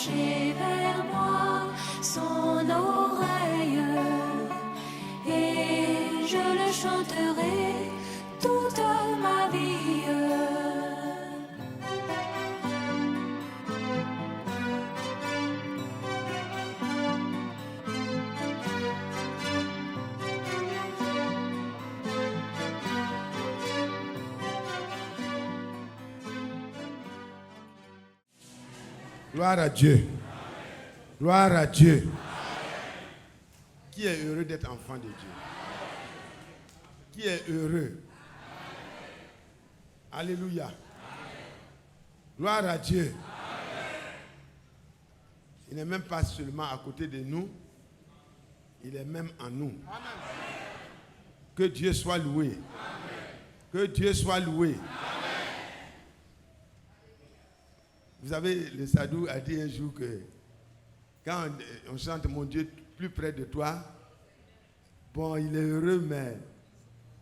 pencher vers moi son oreille, et je le chanterai toute ma vie. Gloire à Dieu. Gloire à Dieu. Qui est heureux d'être enfant de Dieu? Qui est heureux? Alléluia. Gloire à Dieu. Il n'est même pas seulement à côté de nous, il est même en nous. Que Dieu soit loué. Que Dieu soit loué. Vous savez, le Sadou a dit un jour que quand on chante mon Dieu plus près de toi, bon, il est heureux, mais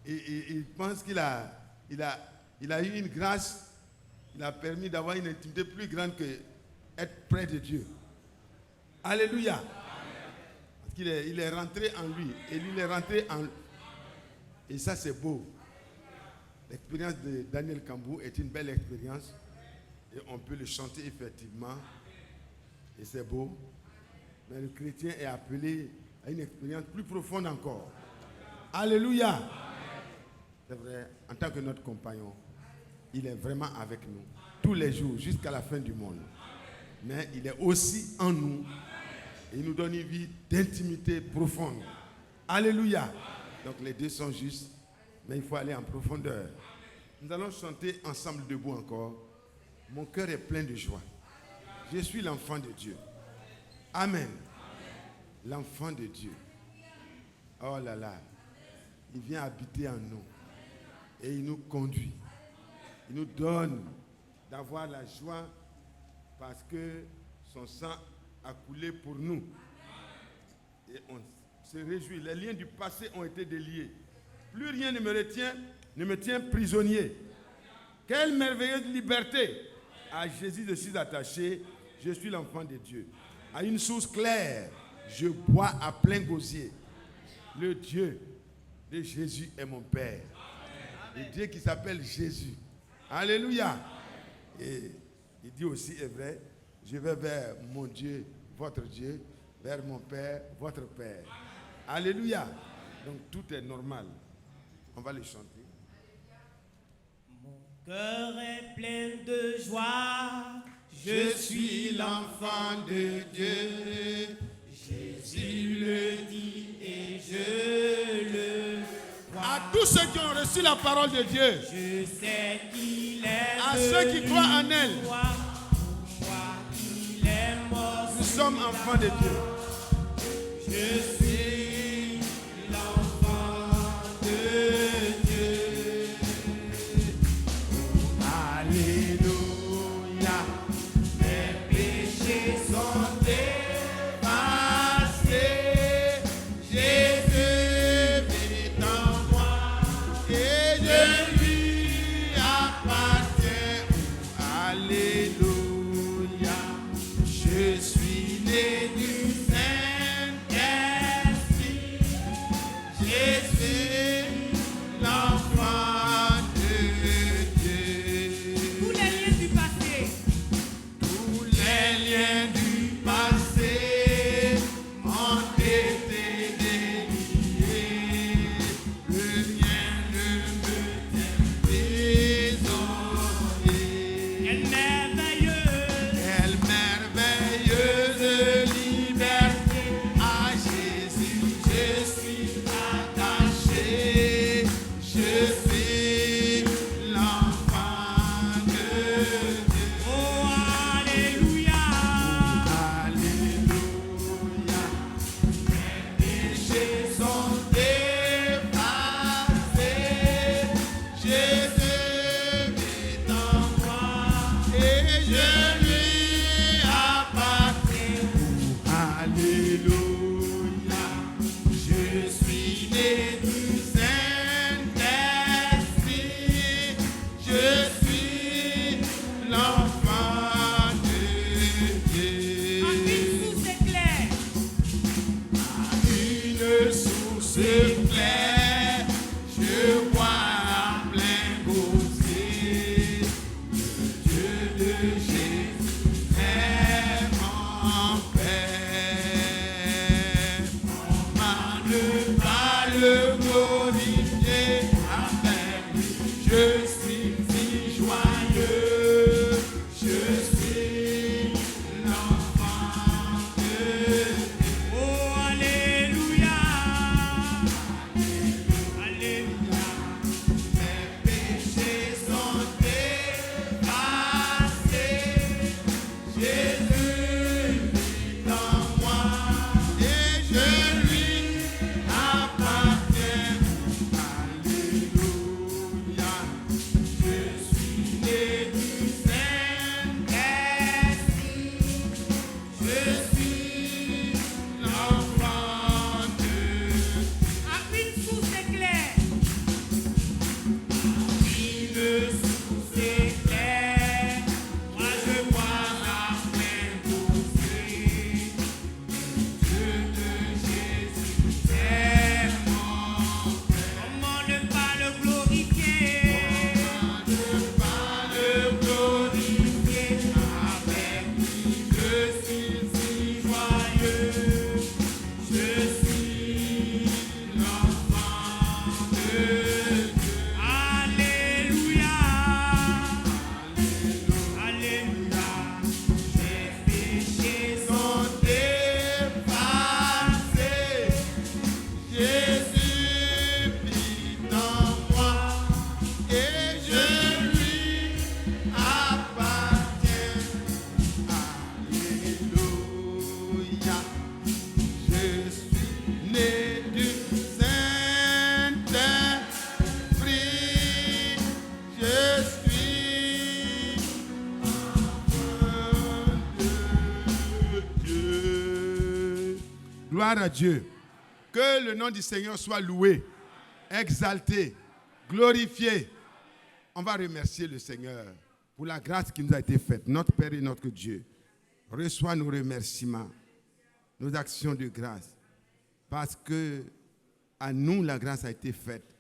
il pense qu'il a eu une grâce, il a permis d'avoir une intimité plus grande que être près de Dieu. Alléluia. Parce qu'il est rentré en lui, et lui il est rentré en... Et ça c'est beau. L'expérience de Daniel Kambou est une belle expérience. Et on peut le chanter effectivement. Et c'est beau. Mais le chrétien est appelé à une expérience plus profonde encore. Alléluia. C'est vrai, en tant que notre compagnon, il est vraiment avec nous tous les jours jusqu'à la fin du monde. Mais il est aussi en nous. Et il nous donne une vie d'intimité profonde. Alléluia. Donc les deux sont justes, mais il faut aller en profondeur. Nous allons chanter ensemble debout encore. Mon cœur est plein de joie. Je suis l'enfant de Dieu. Amen. L'enfant de Dieu. Oh là là. Il vient habiter en nous. Et il nous conduit. Il nous donne d'avoir la joie parce que son sang a coulé pour nous. Et on se réjouit. Les liens du passé ont été déliés. Plus rien ne me tient prisonnier. Quelle merveilleuse liberté! À Jésus, je suis attaché. Je suis l'enfant de Dieu. À une source claire, je bois à plein gosier. Le Dieu de Jésus est mon Père. Le Dieu qui s'appelle Jésus. Alléluia. Et il dit aussi, est vrai, je vais vers mon Dieu, votre Dieu, vers mon Père, votre Père. Alléluia. Donc tout est normal. On va le chanter. Cœur est plein de joie, je suis l'enfant de Dieu. Jésus le dit et je le crois. À tous ceux qui ont reçu la parole de Dieu, je sais qu'il est à ceux qui croient en elle, qu'il est mort. Nous sommes enfants de Dieu. Je suis l'enfant de Dieu. Alléluia. Mes péchés sont effacés. Jésus vit en moi et je lui appartiens. Alléluia. Je suis né du Saint-Esprit. Gloire à Dieu. Que le nom du Seigneur soit loué, exalté, glorifié. On va remercier le Seigneur pour la grâce qui nous a été faite. Notre Père et notre Dieu, reçois nos remerciements, nos actions de grâce. Parce que à nous, la grâce a été faite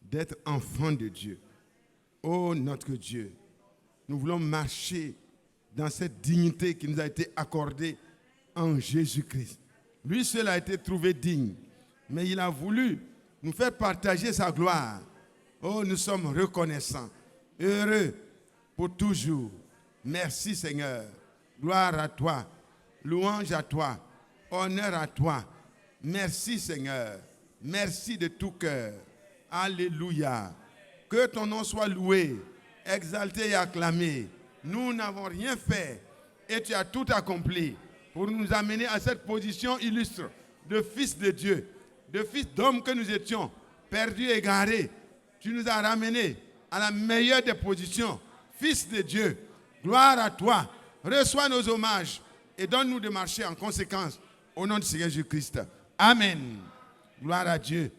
d'être enfants de Dieu. Oh notre Dieu, nous voulons marcher dans cette dignité qui nous a été accordée en Jésus-Christ. Lui seul a été trouvé digne, mais il a voulu nous faire partager sa gloire. Oh, nous sommes reconnaissants, heureux pour toujours. Merci Seigneur, gloire à toi, louange à toi, honneur à toi. Merci Seigneur, merci de tout cœur. Alléluia. Que ton nom soit loué, exalté et acclamé. Nous n'avons rien fait et tu as tout accompli pour nous amener à cette position illustre de fils de Dieu, de fils d'homme que nous étions, perdus, égarés. Tu nous as ramenés à la meilleure des positions, fils de Dieu. Gloire à toi. Reçois nos hommages et donne-nous de marcher en conséquence au nom du Seigneur Jésus-Christ. Amen. Gloire à Dieu.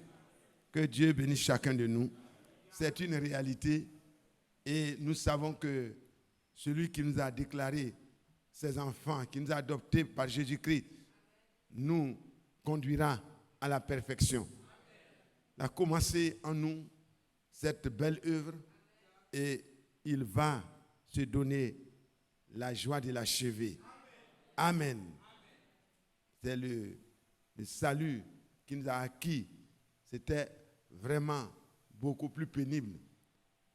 Que Dieu bénisse chacun de nous. C'est une réalité et nous savons que celui qui nous a déclaré ses enfants, qui nous a adoptés par Jésus-Christ, nous conduira à la perfection. Il a commencé en nous cette belle œuvre et il va se donner la joie de l'achever. Amen. C'est le salut qu'il nous a acquis. C'était vraiment beaucoup plus pénible.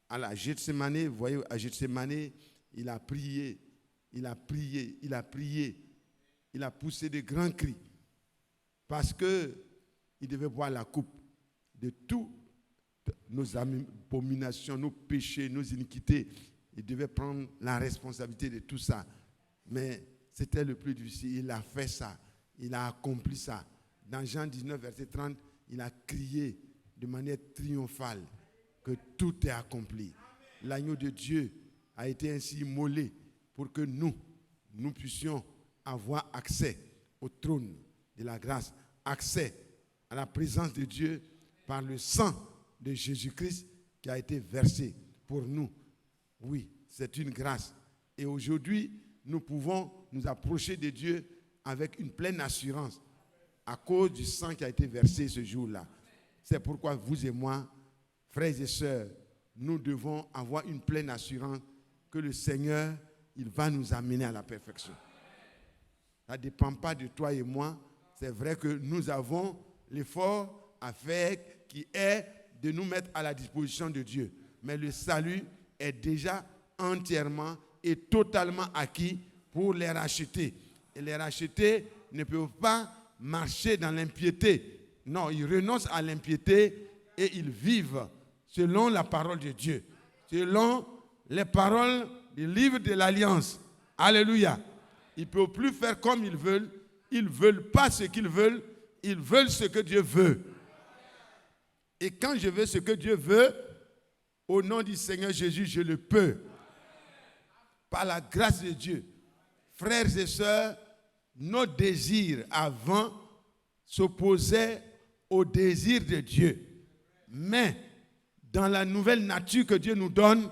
À la Gethsémane, vous voyez, à Gethsémane, il a prié, il a prié, il a prié. Il a poussé de grands cris parce qu'il devait boire la coupe de toutes nos abominations, nos péchés, nos iniquités. Il devait prendre la responsabilité de tout ça. Mais c'était le plus difficile. Il a fait ça. Il a accompli ça. Dans Jean 19, verset 30, il a crié de manière triomphale que tout est accompli. L'agneau de Dieu a été ainsi immolé pour que nous puissions avoir accès au trône de la grâce, accès à la présence de Dieu par le sang de Jésus-Christ qui a été versé pour nous. Oui, c'est une grâce. Et aujourd'hui, nous pouvons nous approcher de Dieu avec une pleine assurance à cause du sang qui a été versé ce jour-là. C'est pourquoi vous et moi, frères et sœurs, nous devons avoir une pleine assurance que le Seigneur, il va nous amener à la perfection. Ça ne dépend pas de toi et moi. C'est vrai que nous avons l'effort à faire qui est de nous mettre à la disposition de Dieu. Mais le salut est déjà entièrement et totalement acquis pour les racheter. Et les racheter ne peuvent pas marcher dans l'impiété. Non, ils renoncent à l'impiété et ils vivent selon la parole de Dieu, selon les paroles du livre de l'Alliance. Alléluia. Ils ne peuvent plus faire comme ils veulent. Ils ne veulent pas ce qu'ils veulent. Ils veulent ce que Dieu veut. Et quand je veux ce que Dieu veut, au nom du Seigneur Jésus, je le peux. Par la grâce de Dieu. Frères et sœurs, nos désirs avant s'opposaient aux désirs de Dieu. Mais dans la nouvelle nature que Dieu nous donne,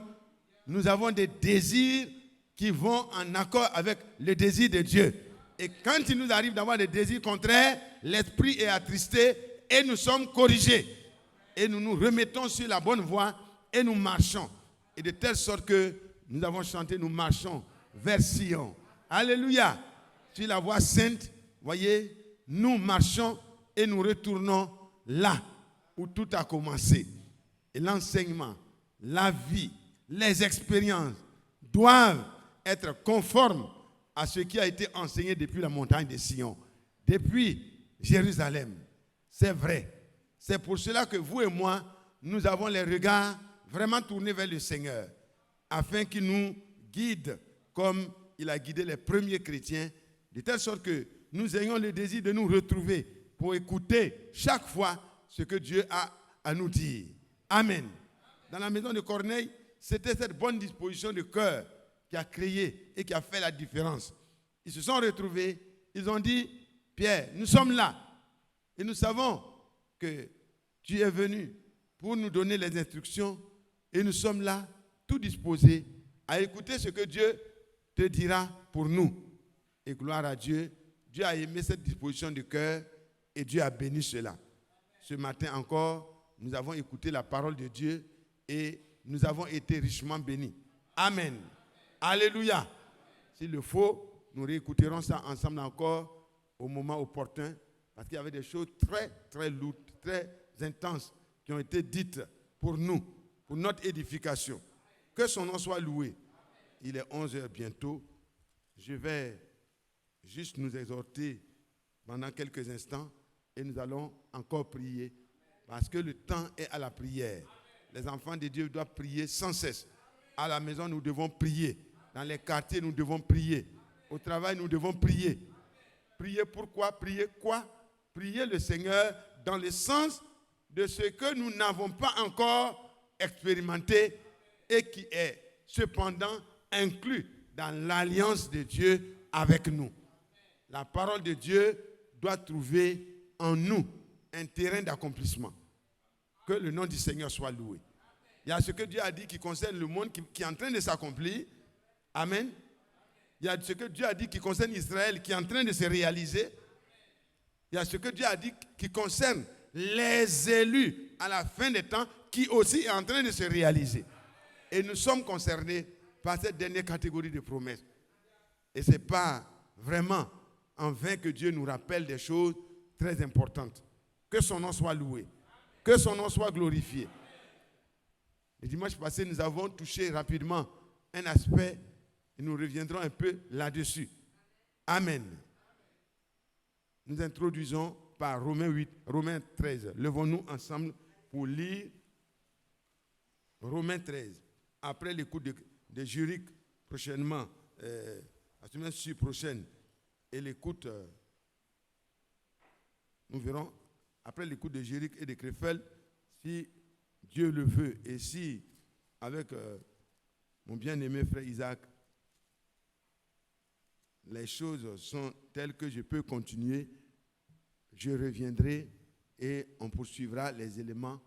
nous avons des désirs qui vont en accord avec le désir de Dieu. Et quand il nous arrive d'avoir des désirs contraires, l'esprit est attristé et nous sommes corrigés. Et nous nous remettons sur la bonne voie et nous marchons. Et de telle sorte que nous avons chanté, nous marchons vers Sion. Alléluia. Sur la voie sainte, voyez, nous marchons et nous retournons là où tout a commencé. Et l'enseignement, la vie, les expériences doivent être conformes à ce qui a été enseigné depuis la montagne de Sion, depuis Jérusalem. C'est vrai. C'est pour cela que vous et moi, nous avons les regards vraiment tournés vers le Seigneur, afin qu'il nous guide comme il a guidé les premiers chrétiens, de telle sorte que nous ayons le désir de nous retrouver pour écouter chaque fois ce que Dieu a à nous dire. Amen. Dans la maison de Corneille, c'était cette bonne disposition de cœur qui a créé et qui a fait la différence. Ils se sont retrouvés, ils ont dit, Pierre, nous sommes là. Et nous savons que tu es venu pour nous donner les instructions. Et nous sommes là, tout disposés à écouter ce que Dieu te dira pour nous. Et gloire à Dieu. Dieu a aimé cette disposition de cœur et Dieu a béni cela. Ce matin encore, nous avons écouté la parole de Dieu et nous avons été richement bénis. Amen. Alléluia. S'il le faut, nous réécouterons ça ensemble encore au moment opportun parce qu'il y avait des choses très, très lourdes, très intenses qui ont été dites pour nous, pour notre édification. Que son nom soit loué. Il est 11h bientôt. Je vais juste nous exhorter pendant quelques instants et nous allons encore prier parce que le temps est à la prière. Les enfants de Dieu doivent prier sans cesse. À la maison, nous devons prier. Dans les quartiers, nous devons prier. Au travail, nous devons prier. Prier pourquoi? Prier quoi? Prier le Seigneur dans le sens de ce que nous n'avons pas encore expérimenté et qui est cependant inclus dans l'alliance de Dieu avec nous. La parole de Dieu doit trouver en nous un terrain d'accomplissement. Que le nom du Seigneur soit loué. Il y a ce que Dieu a dit qui concerne le monde qui est en train de s'accomplir. Amen. Il y a ce que Dieu a dit qui concerne Israël qui est en train de se réaliser. Il y a ce que Dieu a dit qui concerne les élus à la fin des temps qui aussi est en train de se réaliser. Et nous sommes concernés par cette dernière catégorie de promesses. Et ce n'est pas vraiment en vain que Dieu nous rappelle des choses très importantes. Que son nom soit loué. Que son nom soit glorifié. Le dimanche passé, nous avons touché rapidement un aspect et nous reviendrons un peu là-dessus. Amen. Nous introduisons par Romains 13. Levons-nous ensemble pour lire Romains 13. Après l'écoute de Zurich prochainement, la semaine prochaine, et l'écoute, nous verrons, après l'écoute de Zurich et de Krefeld, si Dieu le veut, et si, avec mon bien-aimé frère Isaac, les choses sont telles que je peux continuer, je reviendrai et on poursuivra les éléments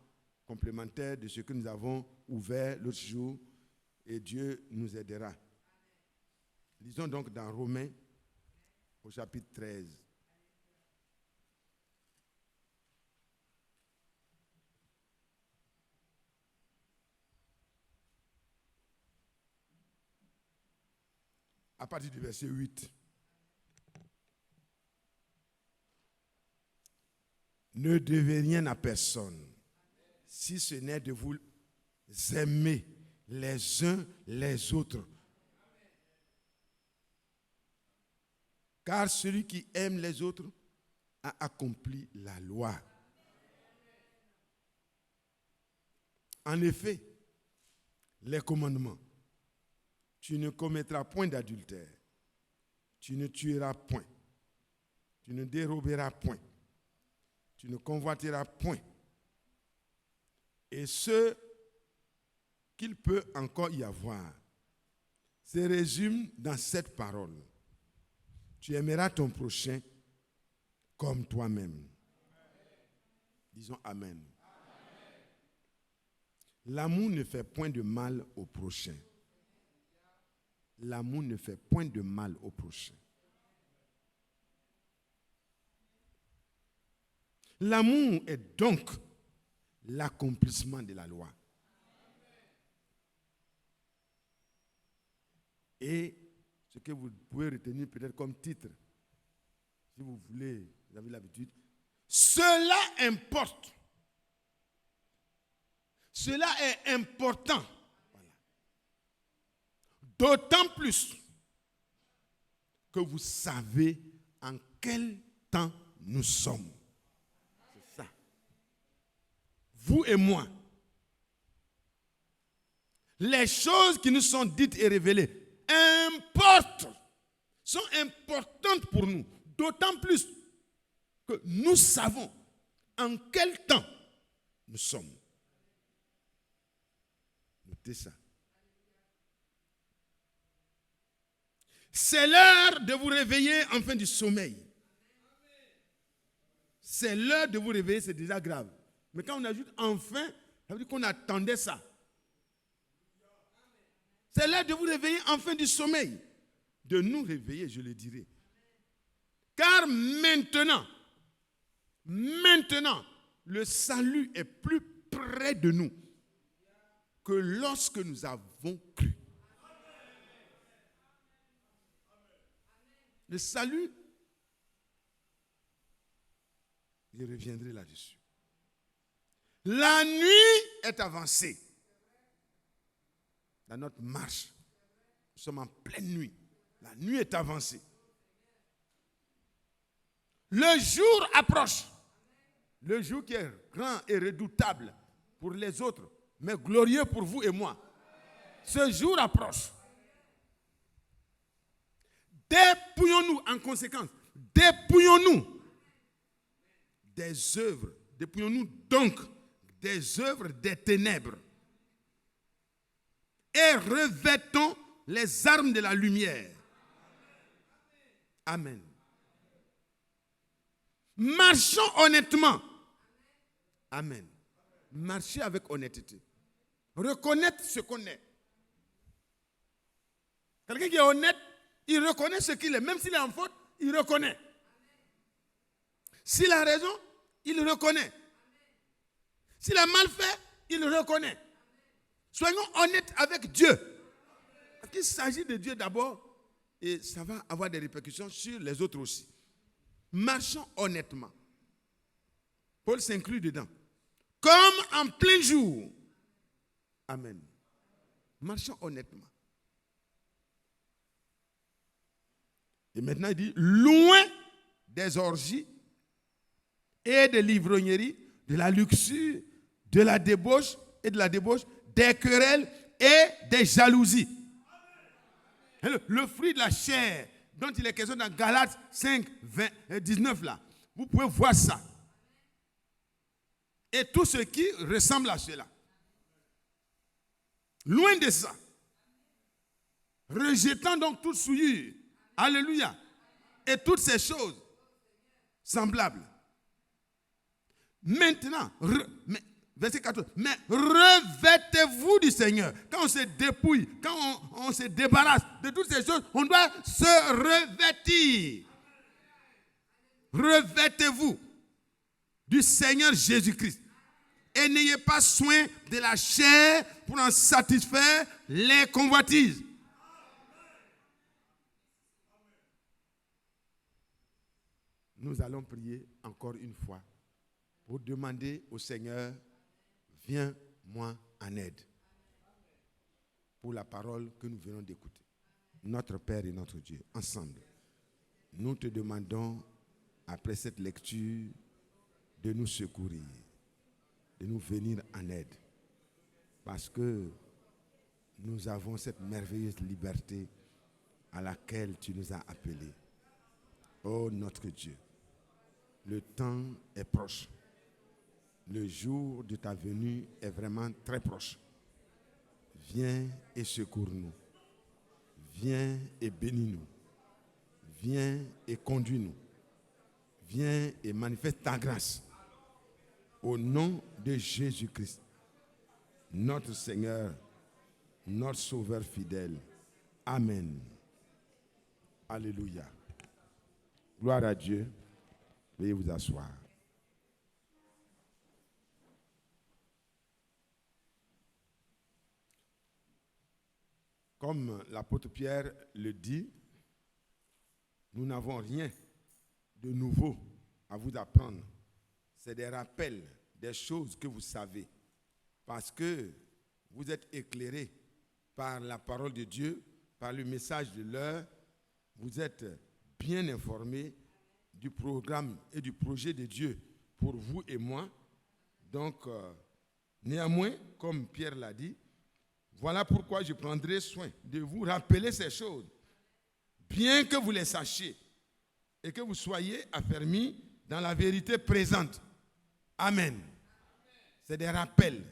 complémentaires de ce que nous avons ouvert l'autre jour et Dieu nous aidera. Lisons donc dans Romains au chapitre 13. À partir du verset 8. Ne devez rien à personne, si ce n'est de vous aimer les uns les autres. Car celui qui aime les autres a accompli la loi. En effet, les commandements: tu ne commettras point d'adultère, tu ne tueras point, tu ne déroberas point, tu ne convoiteras point. Et ce qu'il peut encore y avoir se résume dans cette parole: tu aimeras ton prochain comme toi-même. Disons Amen. L'amour ne fait point de mal au prochain. L'amour ne fait point de mal au prochain. L'amour est donc l'accomplissement de la loi. Et ce que vous pouvez retenir peut-être comme titre, si vous voulez, vous avez l'habitude, cela importe. Cela est important. Voilà. D'autant plus que vous savez en quel temps nous sommes. C'est ça. Vous et moi. Les choses qui nous sont dites et révélées importent, sont importantes pour nous. D'autant plus que nous savons en quel temps nous sommes. Notez ça. C'est l'heure de vous réveiller en fin du sommeil. c'est l'heure de vous réveiller, c'est déjà grave. Mais quand on ajoute enfin, ça veut dire qu'on attendait ça. C'est l'heure de vous réveiller enfin du sommeil. De nous réveiller, je le dirais. Car maintenant, le salut est plus près de nous que lorsque nous avons cru. Le salut, je reviendrai là-dessus. La nuit est avancée. Dans notre marche, nous sommes en pleine nuit. La nuit est avancée. Le jour approche. Le jour qui est grand et redoutable pour les autres, mais glorieux pour vous et moi. Ce jour approche. Dépouillons-nous en conséquence. Dépouillons-nous des œuvres. Dépouillons-nous donc des œuvres des ténèbres. Et revêtons les armes de la lumière. Amen. Marchons honnêtement. Amen. Marcher avec honnêteté. Reconnaître ce qu'on est. Quelqu'un qui est honnête, il reconnaît ce qu'il est. Même s'il est en faute, il reconnaît. S'il a raison, il reconnaît. S'il a mal fait, il reconnaît. Soyons honnêtes avec Dieu. Parce qu'il s'agit de Dieu d'abord et ça va avoir des répercussions sur les autres aussi. Marchons honnêtement. Paul s'inclut dedans. Comme en plein jour. Amen. Marchons honnêtement. Et maintenant il dit, loin des orgies et des livrogneries, de la luxure, de la débauche et de la débauche, des querelles et des jalousies. Le fruit de la chair dont il est question dans Galates 5, 19 là. Vous pouvez voir ça. Et tout ce qui ressemble à cela. Loin de ça. Rejetant donc toute souillure. Alléluia. Et toutes ces choses semblables. Maintenant, verset 14, mais revêtez-vous du Seigneur. Quand on se dépouille, quand on se débarrasse de toutes ces choses, on doit se revêtir. Revêtez-vous du Seigneur Jésus-Christ. Et n'ayez pas soin de la chair pour en satisfaire les convoitises. Nous allons prier encore une fois pour demander au Seigneur, viens-moi en aide. Pour la parole que nous venons d'écouter. Notre Père et notre Dieu, ensemble, nous te demandons, après cette lecture, de nous secourir, de nous venir en aide. Parce que nous avons cette merveilleuse liberté à laquelle tu nous as appelés. Oh notre Dieu, le temps est proche. Le jour de ta venue est vraiment très proche. Viens et secours-nous. Viens et bénis-nous. Viens et conduis-nous. Viens et manifeste ta grâce. Au nom de Jésus-Christ, notre Seigneur, notre Sauveur fidèle. Amen. Alléluia. Gloire à Dieu. Veuillez vous asseoir. Comme l'apôtre Pierre le dit, nous n'avons rien de nouveau à vous apprendre. C'est des rappels, des choses que vous savez. Parce que vous êtes éclairés par la parole de Dieu, par le message de l'heure. Vous êtes bien informés du programme et du projet de Dieu pour vous et moi. Donc, néanmoins, comme Pierre l'a dit, voilà pourquoi je prendrai soin de vous rappeler ces choses, bien que vous les sachiez et que vous soyez affermis dans la vérité présente. Amen. C'est des rappels.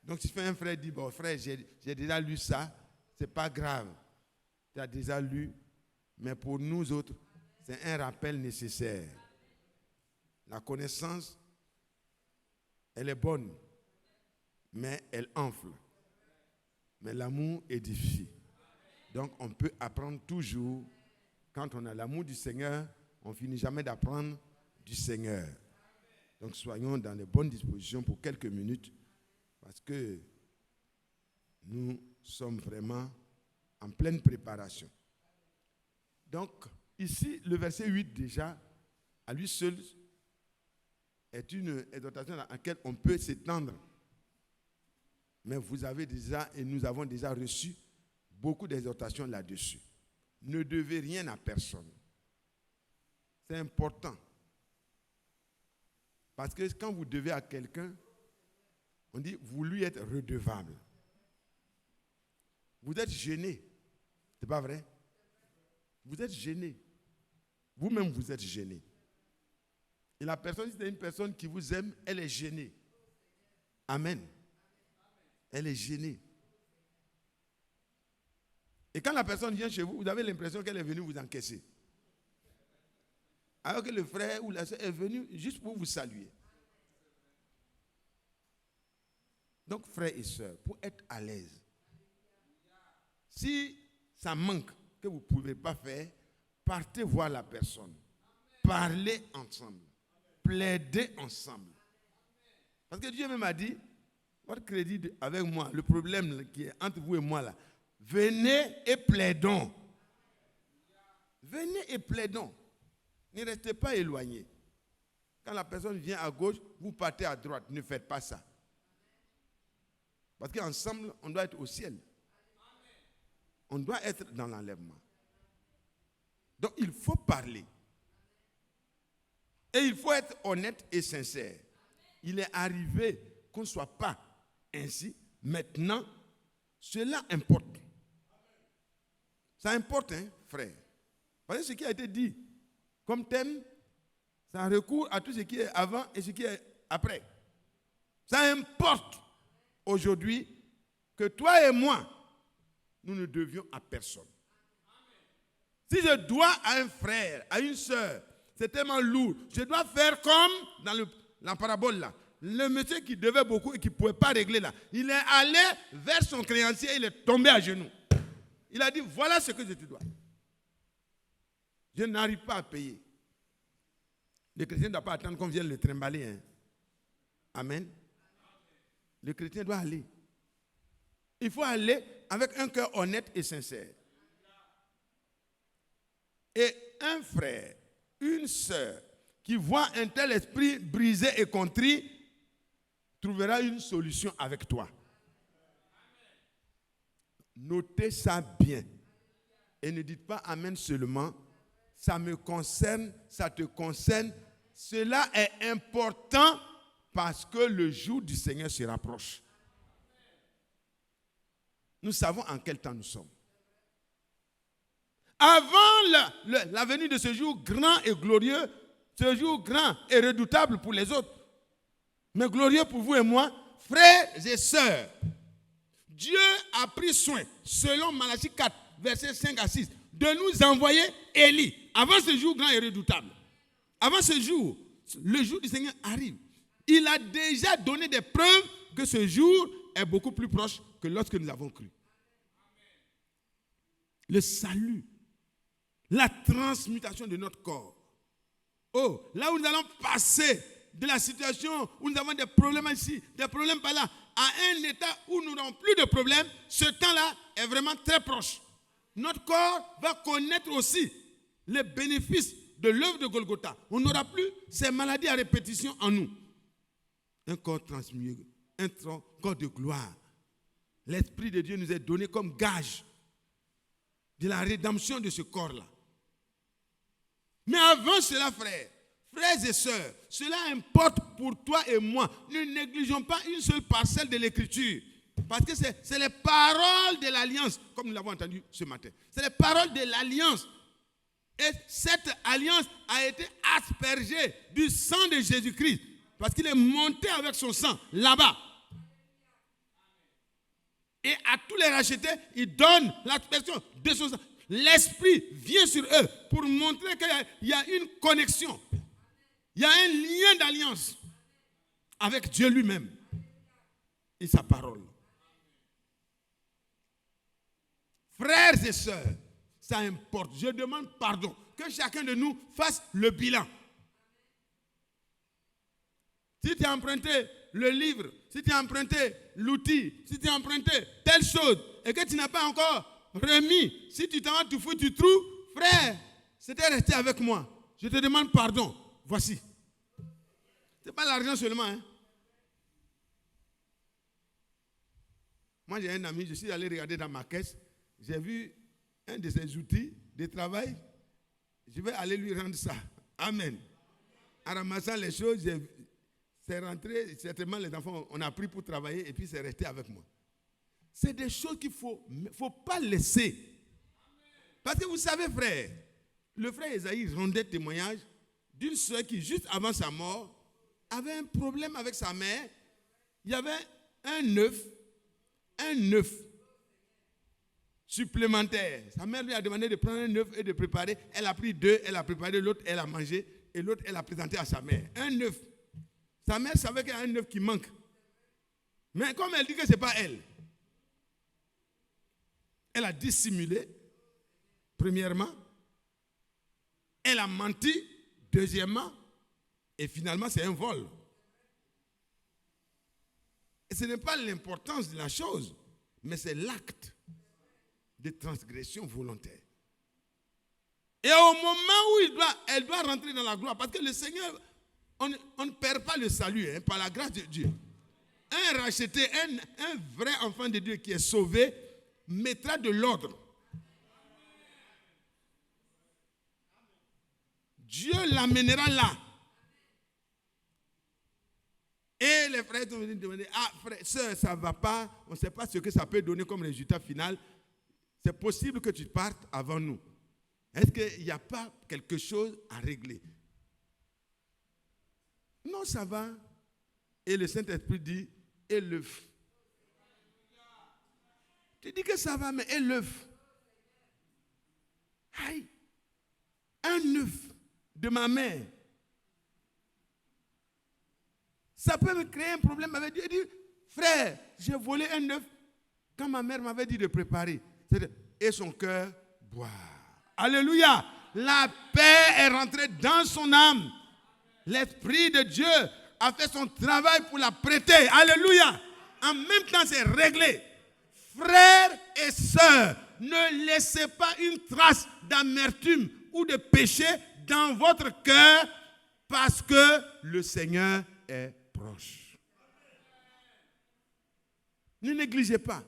Donc si un frère dit, bon frère, j'ai déjà lu ça, c'est pas grave. Tu as déjà lu, mais pour nous autres, c'est un rappel nécessaire. La connaissance, elle est bonne, mais elle enfle. Mais l'amour édifie. Donc, on peut apprendre toujours. Quand on a l'amour du Seigneur, on ne finit jamais d'apprendre du Seigneur. Donc, soyons dans les bonnes dispositions pour quelques minutes, parce que nous sommes vraiment en pleine préparation. Donc, ici, le verset 8 déjà, à lui seul, est une exhortation à laquelle on peut s'étendre. Mais vous avez déjà, et nous avons déjà reçu beaucoup d'exhortations là-dessus. Ne devez rien à personne. C'est important. Parce que quand vous devez à quelqu'un, on dit, vous lui êtes redevable. Vous êtes gêné. C'est pas vrai? Vous êtes gêné. Vous-même, vous êtes gêné. Et la personne, si c'est une personne qui vous aime, elle est gênée. Amen. Elle est gênée. Et quand la personne vient chez vous, vous avez l'impression qu'elle est venue vous encaisser. Alors que le frère ou la soeur est venu juste pour vous saluer. Donc, frères et sœurs, pour être à l'aise, si ça manque que vous ne pouvez pas faire, partez voir la personne. Parlez ensemble. Plaidez ensemble. Parce que Dieu même a dit, votre crédit avec moi, le problème qui est entre vous et moi là, venez et plaidons. Venez et plaidons. Ne restez pas éloignés. Quand la personne vient à gauche, vous partez à droite. Ne faites pas ça. Parce qu'ensemble, on doit être au ciel. On doit être dans l'enlèvement. Donc, il faut parler. Et il faut être honnête et sincère. Il est arrivé qu'on ne soit pas ainsi. Maintenant, cela importe. Ça importe, hein, frère. Parce que ce qui a été dit comme thème, ça recourt à tout ce qui est avant et ce qui est après. Ça importe aujourd'hui que toi et moi, nous ne devions à personne. Si je dois à un frère, à une soeur, c'est tellement lourd. Je dois faire comme dans la parabole là. Le monsieur qui devait beaucoup et qui ne pouvait pas régler là. Il est allé vers son créancier et il est tombé à genoux. Il a dit, voilà ce que je te dois. Je n'arrive pas à payer. Le chrétien ne doit pas attendre qu'on vienne le trimballer. Hein. Amen. Le chrétien doit aller. Il faut aller avec un cœur honnête et sincère. Et un frère, une sœur qui voit un tel esprit brisé et contrit, trouvera une solution avec toi. Notez ça bien. Et ne dites pas amen seulement. Ça me concerne, ça te concerne. Cela est important parce que le jour du Seigneur se rapproche. Nous savons en quel temps nous sommes. Avant la venue de ce jour grand et glorieux, ce jour grand et redoutable pour les autres, mais glorieux pour vous et moi, frères et sœurs, Dieu a pris soin, selon Malachie 4, versets 5 à 6, de nous envoyer Élie, avant ce jour grand et redoutable. Avant ce jour, le jour du Seigneur arrive. Il a déjà donné des preuves que ce jour est beaucoup plus proche que lorsque nous avons cru. Le salut, la transmutation de notre corps. Oh, là où nous allons passer de la situation où nous avons des problèmes ici, des problèmes par là, à un état où nous n'avons plus de problèmes, ce temps-là est vraiment très proche. Notre corps va connaître aussi les bénéfices de l'œuvre de Golgotha. On n'aura plus ces maladies à répétition en nous. Un corps transmué, un corps de gloire. L'Esprit de Dieu nous est donné comme gage de la rédemption de ce corps-là. Mais avant cela, frères et sœurs, cela importe pour toi et moi. Ne négligeons pas une seule parcelle de l'Écriture. Parce que c'est les paroles de l'alliance, comme nous l'avons entendu ce matin. C'est les paroles de l'alliance. Et cette alliance a été aspergée du sang de Jésus-Christ. Parce qu'il est monté avec son sang là-bas. Et à tous les rachetés, il donne l'aspersion de son sang. L'Esprit vient sur eux pour montrer qu'il y a une connexion. Il y a un lien d'alliance avec Dieu lui-même et sa parole. Frères et sœurs, ça importe. Je demande pardon. Que chacun de nous fasse le bilan. Si tu as emprunté le livre, si tu as emprunté l'outil, si tu as emprunté telle chose et que tu n'as pas encore remis, si tu t'en vas, tu fous, tu trouves, frère, c'était resté avec moi. Je te demande pardon. Voici. Ce n'est pas l'argent seulement. Hein. Moi, j'ai un ami, je suis allé regarder dans ma caisse. J'ai vu un de ses outils de travail. Je vais aller lui rendre ça. Amen. En ramassant les choses, c'est rentré. Certainement, les enfants, on a pris pour travailler et puis c'est resté avec moi. C'est des choses qu'il ne faut pas laisser. Parce que vous savez, frère, le frère Esaïe rendait témoignage d'une soeur qui, juste avant sa mort, avait un problème avec sa mère. Il y avait un œuf supplémentaire. Sa mère lui a demandé de prendre un œuf et de préparer. Elle a pris 2, elle a préparé l'autre, elle a mangé. Et l'autre, elle a présenté à sa mère. Un œuf. Sa mère savait qu'il y a un œuf qui manque. Mais comme elle dit que ce n'est pas elle, elle a dissimulé, premièrement. Elle a menti, deuxièmement. Et finalement, c'est un vol. Et ce n'est pas l'importance de la chose, mais c'est l'acte de transgression volontaire. Et au moment où elle doit rentrer dans la gloire, parce que le Seigneur, on ne perd pas le salut par la grâce de Dieu. Un racheté, un vrai enfant de Dieu qui est sauvé, mettra de l'ordre. Dieu l'amènera là. Et les frères sont venus demander, frère, soeur, ça ne va pas, on ne sait pas ce que ça peut donner comme résultat final. C'est possible que tu partes avant nous. Est-ce qu'il n'y a pas quelque chose à régler? Non, ça va. Et le Saint-Esprit dit, et l'œuf. Tu dis que ça va, mais et l'œuf. Aïe. Un œuf de ma mère. Ça peut me créer un problème avec Dieu. Il dit, frère, j'ai volé un œuf quand ma mère m'avait dit de préparer. Et son cœur boit. Alléluia. La paix est rentrée dans son âme. L'Esprit de Dieu a fait son travail pour la prêter. Alléluia. En même temps, c'est réglé. Frères et sœurs, ne laissez pas une trace d'amertume ou de péché dans votre cœur parce que le Seigneur est proche. Ne négligez pas.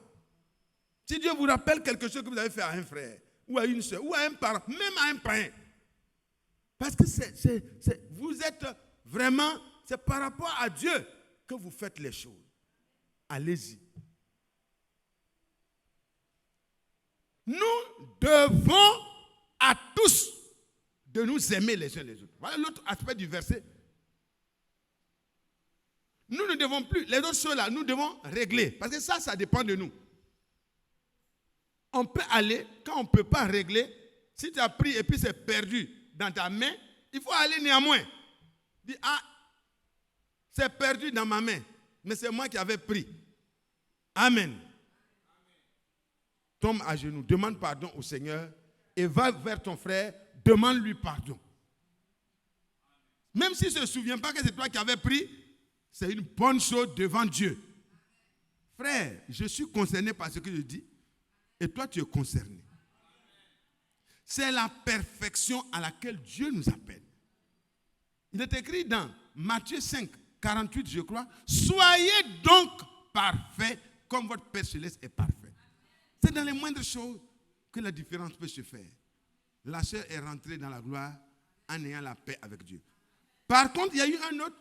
Si Dieu vous rappelle quelque chose que vous avez fait à un frère, ou à une soeur, ou à un parent, même à un païen, parce que vous êtes vraiment, c'est par rapport à Dieu que vous faites les choses. Allez-y. Nous devons à tous de nous aimer les uns les autres. Voilà l'autre aspect du verset. Nous ne devons plus, les autres choses là, nous devons régler. Parce que ça dépend de nous. On peut aller, quand on ne peut pas régler, si tu as pris et puis c'est perdu dans ta main, il faut aller néanmoins. Dis, c'est perdu dans ma main, mais c'est moi qui avais pris. Amen. Tombe à genoux, demande pardon au Seigneur et va vers ton frère, demande-lui pardon. Même s'il ne se souvient pas que c'est toi qui avais pris, c'est une bonne chose devant Dieu. Frère, je suis concerné par ce que je dis et toi tu es concerné. C'est la perfection à laquelle Dieu nous appelle. Il est écrit dans Matthieu 5, 48, je crois. Soyez donc parfaits comme votre Père céleste est parfait. C'est dans les moindres choses que la différence peut se faire. La sœur est rentrée dans la gloire en ayant la paix avec Dieu. Par contre, il y a eu un autre.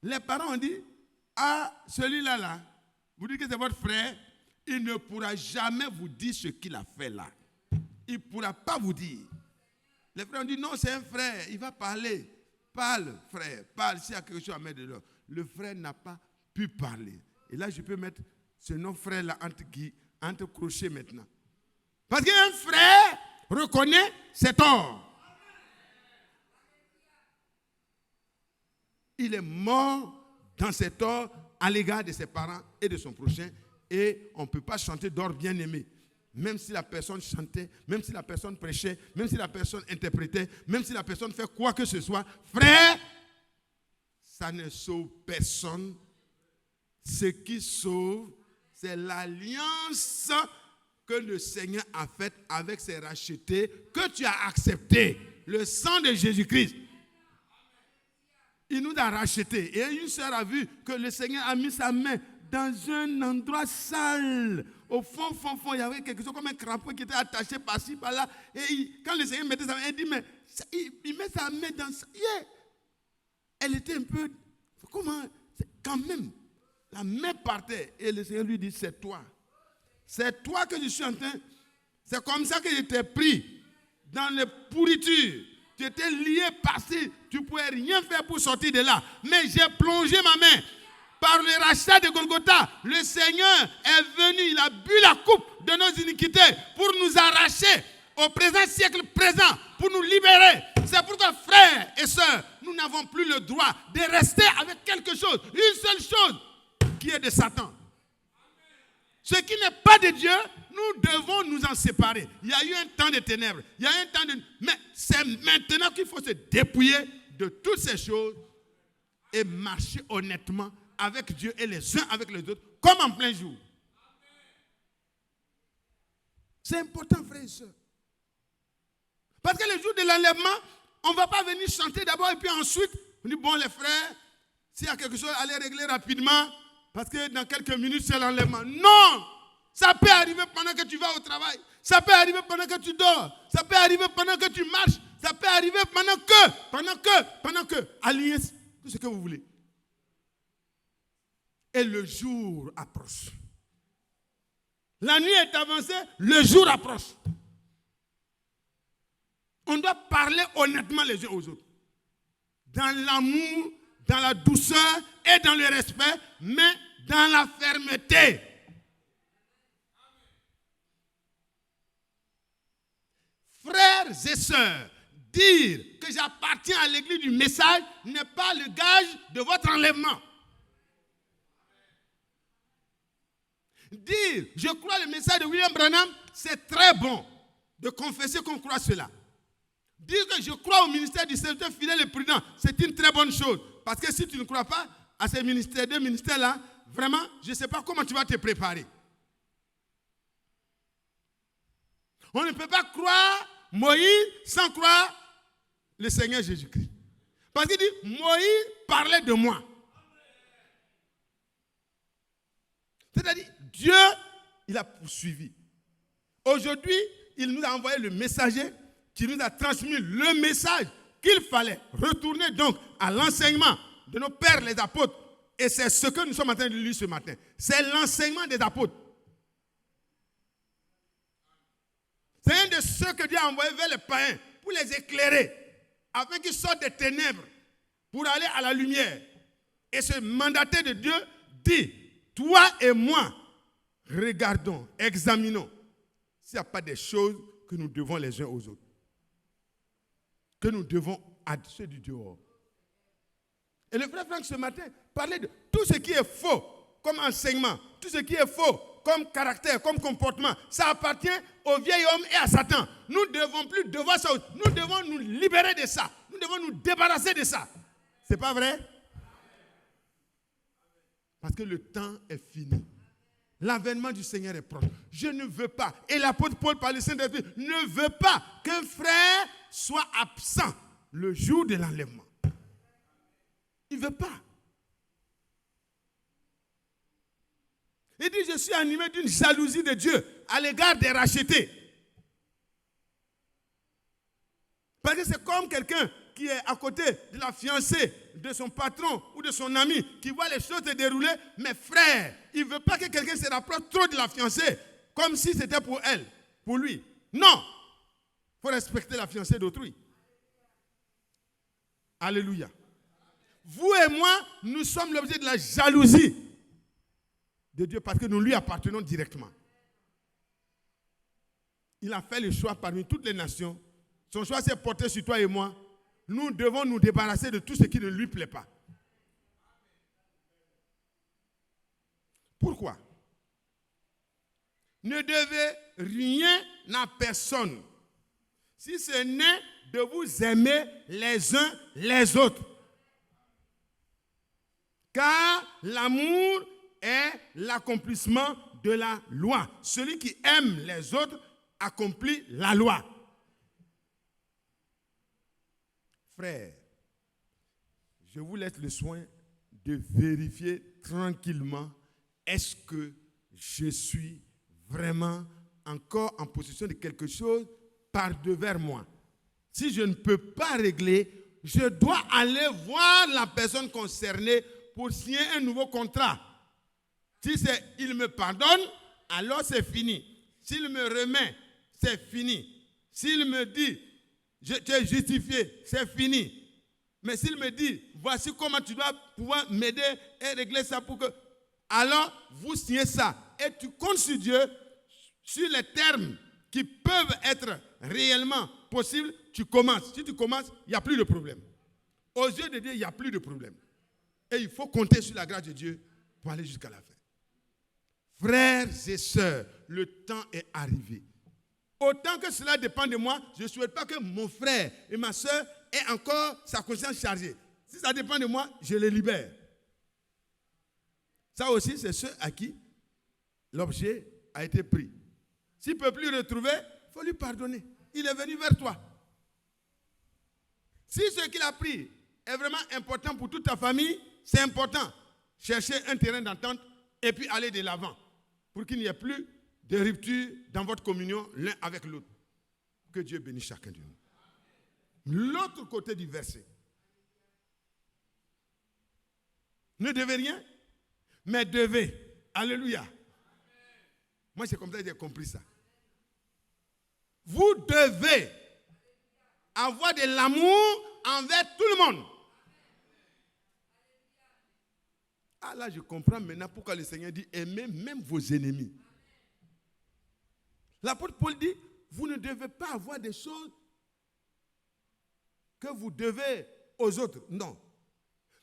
Les parents ont dit, celui-là, là, vous dites que c'est votre frère, il ne pourra jamais vous dire ce qu'il a fait là. Il ne pourra pas vous dire. Les frères ont dit, non, c'est un frère, il va parler. Parle, frère, parle, s'il y a quelque chose à mettre dedans. Le frère n'a pas pu parler. Et là, je peux mettre ce nom frère-là entre crochets maintenant. Parce qu'un frère reconnaît ses torts. Il est mort dans ses torts à l'égard de ses parents et de son prochain. Et on ne peut pas chanter d'or bien-aimé. Même si la personne chantait, même si la personne prêchait, même si la personne interprétait, même si la personne fait quoi que ce soit, frère, ça ne sauve personne. Ce qui sauve, c'est l'alliance que le Seigneur a faite avec ses rachetés, que tu as accepté. Le sang de Jésus-Christ. Il nous a rachetés. Et une sœur a vu que le Seigneur a mis sa main dans un endroit sale. Au fond, il y avait quelque chose comme un crapaud qui était attaché par-ci, par-là. Et quand le Seigneur mettait sa main, il dit, mais il met sa main dans ça. Yeah. Elle était un peu, comment, quand même, la main partait. Et le Seigneur lui dit, c'est toi. C'est toi que je suis en train. C'est comme ça que j'étais pris dans les pourritures. Tu étais lié par-ci. Tu ne pouvais rien faire pour sortir de là. Mais j'ai plongé ma main. Par le rachat de Golgotha, le Seigneur est venu, il a bu la coupe de nos iniquités pour nous arracher au présent siècle présent, pour nous libérer. C'est pourquoi, frères et sœurs, nous n'avons plus le droit de rester avec quelque chose, une seule chose, qui est de Satan. Ce qui n'est pas de Dieu, nous devons nous en séparer. Il y a eu un temps de ténèbres, il y a eu un temps de... Mais c'est maintenant qu'il faut se dépouiller de toutes ces choses et marcher honnêtement avec Dieu et les uns avec les autres, comme en plein jour. C'est important, frères et sœurs. Parce que le jour de l'enlèvement, on ne va pas venir chanter d'abord et puis ensuite, on dit, bon les frères, s'il y a quelque chose, allez régler rapidement, parce que dans quelques minutes, c'est l'enlèvement. Non! Ça peut arriver pendant que tu vas au travail. Ça peut arriver pendant que tu dors. Ça peut arriver pendant que tu marches. Ça peut arriver pendant que, alliez tout ce que vous voulez. Et le jour approche. La nuit est avancée, le jour approche. On doit parler honnêtement les uns aux autres. Dans l'amour, dans la douceur et dans le respect, mais dans la fermeté. Frères et sœurs, dire que j'appartiens à l'église du message n'est pas le gage de votre enlèvement. Dire, je crois le message de William Branham, c'est très bon de confesser qu'on croit cela. Dire que je crois au ministère du serviteur fidèle et prudent, c'est une très bonne chose. Parce que si tu ne crois pas à ces ministères, deux ministères-là, vraiment, je ne sais pas comment tu vas te préparer. On ne peut pas croire Moïse sans croire le Seigneur Jésus-Christ. Parce qu'il dit, Moïse parlait de moi. C'est-à-dire, Dieu, il a poursuivi. Aujourd'hui, il nous a envoyé le messager qui nous a transmis le message qu'il fallait retourner donc à l'enseignement de nos pères les apôtres. Et c'est ce que nous sommes en train de lire ce matin. C'est l'enseignement des apôtres. C'est un de ceux que Dieu a envoyé vers les païens pour les éclairer, afin qu'ils sortent des ténèbres pour aller à la lumière. Et ce mandataire de Dieu dit, toi et moi, regardons, examinons s'il n'y a pas des choses que nous devons les uns aux autres. Que nous devons à ceux du dehors. Et le frère Franck ce matin parlait de tout ce qui est faux comme enseignement, tout ce qui est faux comme caractère, comme comportement, ça appartient au vieil homme et à Satan. Nous ne devons plus devoir ça. Nous devons nous libérer de ça. Nous devons nous débarrasser de ça. C'est pas vrai? Parce que le temps est fini. L'avènement du Seigneur est proche. Je ne veux pas, et l'apôtre Paul par le Saint-Esprit ne veut pas qu'un frère soit absent le jour de l'enlèvement. Il ne veut pas. Il dit, je suis animé d'une jalousie de Dieu à l'égard des rachetés. Parce que c'est comme quelqu'un qui est à côté de la fiancée de son patron ou de son ami, qui voit les choses se dérouler, mais frère, il ne veut pas que quelqu'un se rapproche trop de la fiancée, comme si c'était pour elle, pour lui. Non, il faut respecter la fiancée d'autrui. Alléluia. Vous et moi, nous sommes l'objet de la jalousie de Dieu parce que nous lui appartenons directement. Il a fait le choix parmi toutes les nations. Son choix s'est porté sur toi et moi. Nous devons nous débarrasser de tout ce qui ne lui plaît pas. pourquoi ne devez rien à personne, si ce n'est de vous aimer les uns les autres. Car l'amour est l'accomplissement de la loi. Celui qui aime les autres accomplit la loi. Frères, je vous laisse le soin de vérifier tranquillement est-ce que je suis vraiment encore en possession de quelque chose par devers moi. Si je ne peux pas régler, je dois aller voir la personne concernée pour signer un nouveau contrat. Si c'est il me pardonne, alors c'est fini. S'il me remet, c'est fini. S'il me dit je t'ai justifié, c'est fini. Mais s'il me dit voici comment tu dois pouvoir m'aider et régler ça pour que, alors vous signez ça et tu comptes sur Dieu sur les termes qui peuvent être réellement possibles. Tu commences. Si tu commences, il n'y a plus de problème. Aux yeux de Dieu, il n'y a plus de problème. Et il faut compter sur la grâce de Dieu pour aller jusqu'à la fin. Frères et sœurs, le temps est arrivé. Autant que cela dépend de moi, je ne souhaite pas que mon frère et ma sœur aient encore sa conscience chargée. Si ça dépend de moi, je les libère. Ça aussi, c'est ceux à qui l'objet a été pris. S'il ne peut plus le retrouver, il faut lui pardonner. Il est venu vers toi. Si ce qu'il a pris est vraiment important pour toute ta famille, c'est important. Chercher un terrain d'entente et puis aller de l'avant pour qu'il n'y ait plus de rupture dans votre communion l'un avec l'autre. Que Dieu bénisse chacun de nous. L'autre côté du verset. Ne devez rien, mais devez. Alléluia. Moi, c'est comme ça que j'ai compris ça. Vous devez avoir de l'amour envers tout le monde. Ah là, je comprends maintenant pourquoi le Seigneur dit aimez même vos ennemis. L'apôtre Paul dit, vous ne devez pas avoir des choses que vous devez aux autres. Non.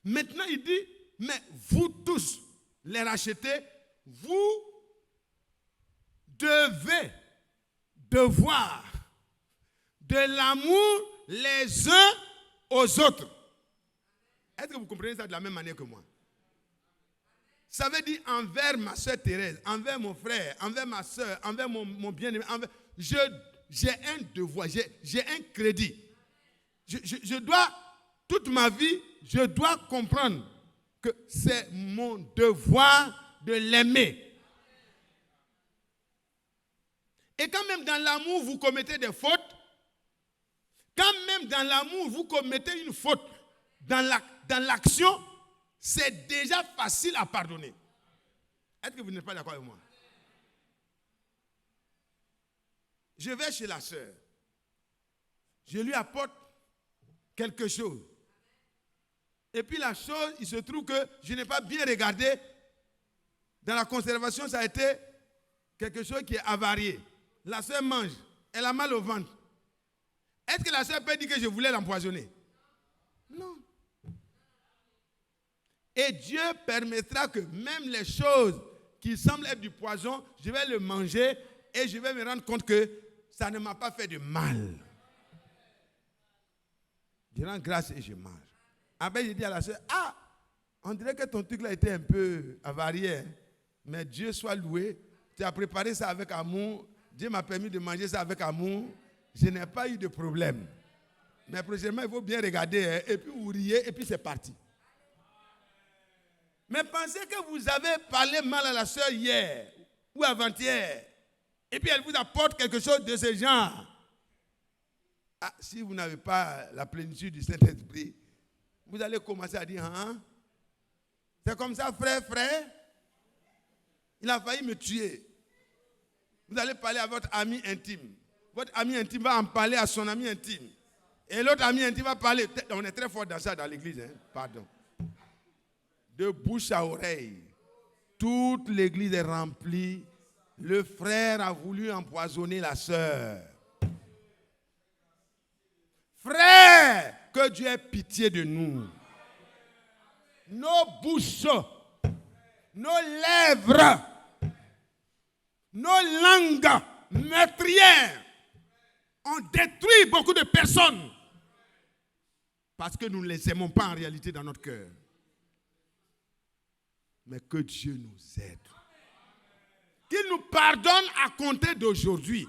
Maintenant, il dit, mais vous tous, les rachetés, vous devez devoir de l'amour les uns aux autres. Est-ce que vous comprenez ça de la même manière que moi? Ça veut dire envers ma soeur Thérèse, envers mon frère, envers ma soeur, envers mon bien-aimé. J'ai un devoir, j'ai un crédit. Je dois, toute ma vie, je dois comprendre que c'est mon devoir de l'aimer. Et quand même dans l'amour, vous commettez des fautes, quand même dans l'amour, vous commettez une faute, dans l'action, c'est déjà facile à pardonner. Est-ce que vous n'êtes pas d'accord avec moi? Je vais chez la sœur. Je lui apporte quelque chose. Et puis la chose, il se trouve que je n'ai pas bien regardé. Dans la conservation, ça a été quelque chose qui est avarié. La sœur mange. Elle a mal au ventre. Est-ce que la sœur peut dire que je voulais l'empoisonner? Non. Et Dieu permettra que même les choses qui semblent être du poison, je vais le manger et je vais me rendre compte que ça ne m'a pas fait de mal. Je rends grâce et je mange. Après, je dis à la sœur, on dirait que ton truc là était un peu avarié. Mais Dieu soit loué. Tu as préparé ça avec amour. Dieu m'a permis de manger ça avec amour. Je n'ai pas eu de problème. Mais prochainement, il faut bien regarder. Et puis vous riez et puis c'est parti. Mais pensez que vous avez parlé mal à la sœur hier ou avant-hier. Et puis elle vous apporte quelque chose de ce genre. Si vous n'avez pas la plénitude du Saint-Esprit, vous allez commencer à dire, c'est comme ça, frère, il a failli me tuer. Vous allez parler à votre ami intime. Votre ami intime va en parler à son ami intime. Et l'autre ami intime va parler. On est très fort dans ça dans l'église, pardon. De bouche à oreille. Toute l'église est remplie. Le frère a voulu empoisonner la sœur. Frère, que Dieu ait pitié de nous. Nos bouches nos lèvres, nos langues meurtrières ont détruit beaucoup de personnes parce que nous ne les aimons pas en réalité dans notre cœur. Mais que Dieu nous aide. Qu'il nous pardonne à compter d'aujourd'hui.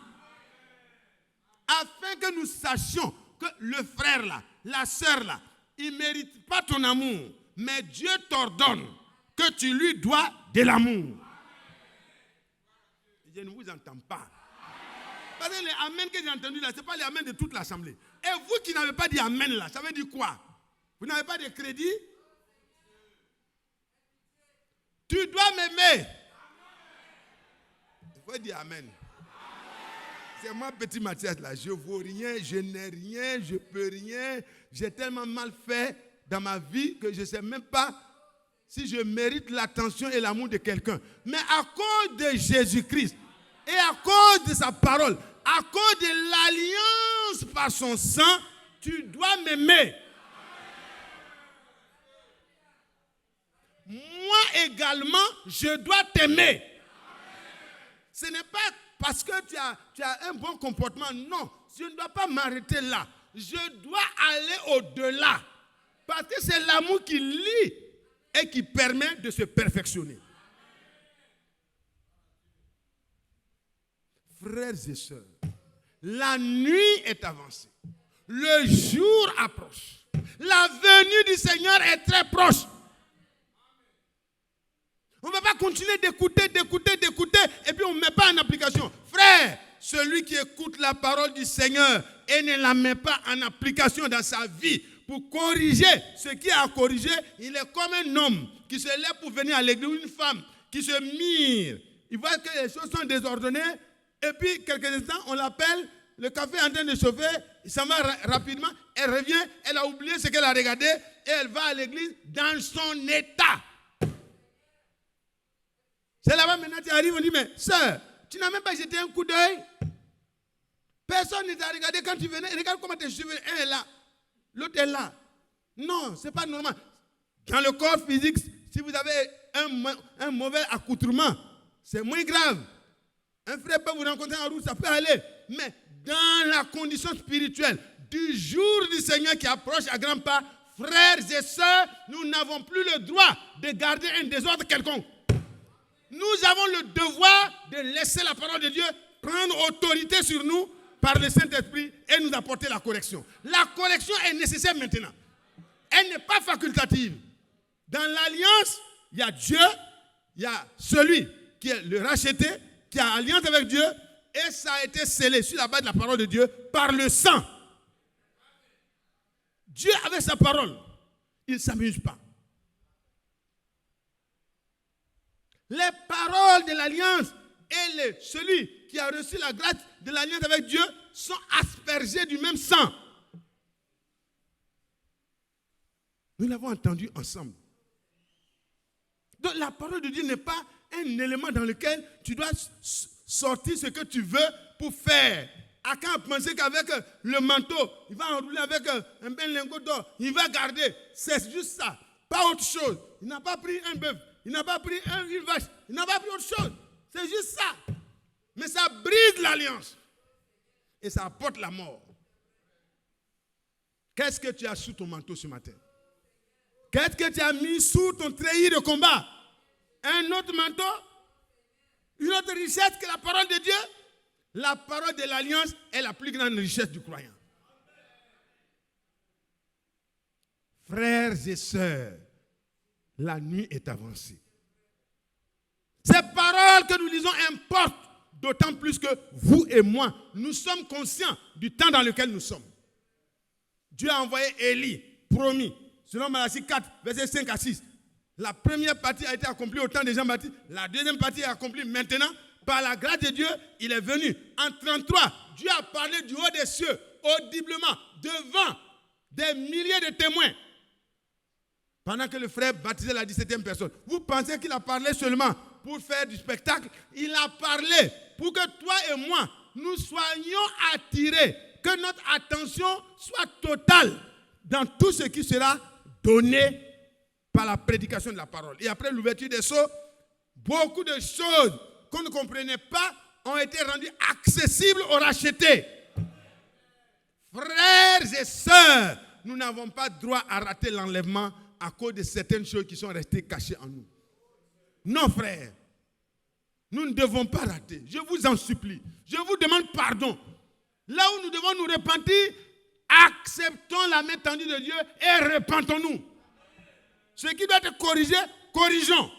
Afin que nous sachions que le frère là, la sœur là, il ne mérite pas ton amour. Mais Dieu t'ordonne que tu lui dois de l'amour. Je ne vous entends pas. Parce que les amen que j'ai entendus là, ce n'est pas les amen de toute l'assemblée. Et vous qui n'avez pas dit amen là, ça veut dire quoi? Vous n'avez pas de crédit? Tu dois m'aimer. Il faut dire amen. C'est moi, petit Mathias là, je ne vaux rien, je n'ai rien, je ne peux rien. J'ai tellement mal fait dans ma vie que je ne sais même pas si je mérite l'attention et l'amour de quelqu'un. Mais à cause de Jésus-Christ et à cause de sa parole, à cause de l'alliance par son sang, tu dois m'aimer. Moi également, je dois t'aimer. Ce n'est pas parce que tu as un bon comportement. Non, je ne dois pas m'arrêter là. Je dois aller au-delà. Parce que c'est l'amour qui lie et qui permet de se perfectionner. Frères et sœurs, la nuit est avancée. Le jour approche. La venue du Seigneur est très proche. On ne va pas continuer d'écouter, et puis on ne met pas en application. Frère, celui qui écoute la parole du Seigneur et ne la met pas en application dans sa vie pour corriger ce qui a à corriger, il est comme un homme qui se lève pour venir à l'église, une femme qui se mire. Il voit que les choses sont désordonnées, et puis quelques instants, on l'appelle, le café est en train de chauffer, il s'en va rapidement, elle revient, elle a oublié ce qu'elle a regardé, et elle va à l'église dans son état. C'est là-bas maintenant, tu arrives, on dit, mais sœur, tu n'as même pas jeté un coup d'œil. Personne ne t'a regardé quand tu venais. Regarde comment tes cheveux, un est là, l'autre est là. Non, ce n'est pas normal. Dans le corps physique, si vous avez un mauvais accoutrement, c'est moins grave. Un frère peut vous rencontrer en route, ça peut aller. Mais dans la condition spirituelle, du jour du Seigneur qui approche à grands pas, frères et sœurs, nous n'avons plus le droit de garder un désordre quelconque. Nous avons le devoir de laisser la parole de Dieu prendre autorité sur nous par le Saint-Esprit et nous apporter la correction. La correction est nécessaire maintenant. Elle n'est pas facultative. Dans l'alliance, il y a Dieu, il y a celui qui est le racheté, qui a alliance avec Dieu, et ça a été scellé sur la base de la parole de Dieu par le sang. Dieu, avec sa parole, il ne s'amuse pas. Les paroles de l'alliance et celui qui a reçu la grâce de l'alliance avec Dieu sont aspergés du même sang. Nous l'avons entendu ensemble. Donc la parole de Dieu n'est pas un élément dans lequel tu dois sortir ce que tu veux pour faire. Akan pensait qu'avec le manteau, il va enrouler avec un bel lingot d'or, il va garder. C'est juste ça, pas autre chose. Il n'a pas pris un bœuf. Il n'a pas pris une vache. Il n'a pas pris autre chose. C'est juste ça. Mais ça brise l'alliance. Et ça apporte la mort. Qu'est-ce que tu as sous ton manteau ce matin? Qu'est-ce que tu as mis sous ton treillis de combat? Un autre manteau? Une autre richesse que la parole de Dieu? La parole de l'alliance est la plus grande richesse du croyant. Frères et sœurs, la nuit est avancée. Ces paroles que nous lisons importent d'autant plus que vous et moi, nous sommes conscients du temps dans lequel nous sommes. Dieu a envoyé Élie, promis, selon Malachie 4, versets 5 à 6. La première partie a été accomplie au temps de Jean-Baptiste. La deuxième partie est accomplie maintenant. Par la grâce de Dieu, il est venu. En 33, Dieu a parlé du haut des cieux, audiblement, devant des milliers de témoins. Pendant que le frère baptisait la 17e personne. Vous pensez qu'il a parlé seulement pour faire du spectacle? Il a parlé pour que toi et moi, nous soyons attirés, que notre attention soit totale dans tout ce qui sera donné par la prédication de la parole. Et après l'ouverture des sceaux, Beaucoup de choses qu'on ne comprenait pas ont été rendues accessibles aux rachetés. Frères et sœurs, nous n'avons pas droit à rater l'enlèvement à cause de certaines choses qui sont restées cachées en nous. Non, frères, nous ne devons pas rater. Je vous en supplie. Je vous demande pardon. Là où nous devons nous repentir, acceptons la main tendue de Dieu et repentons-nous. Ce qui doit être corrigé, corrigeons.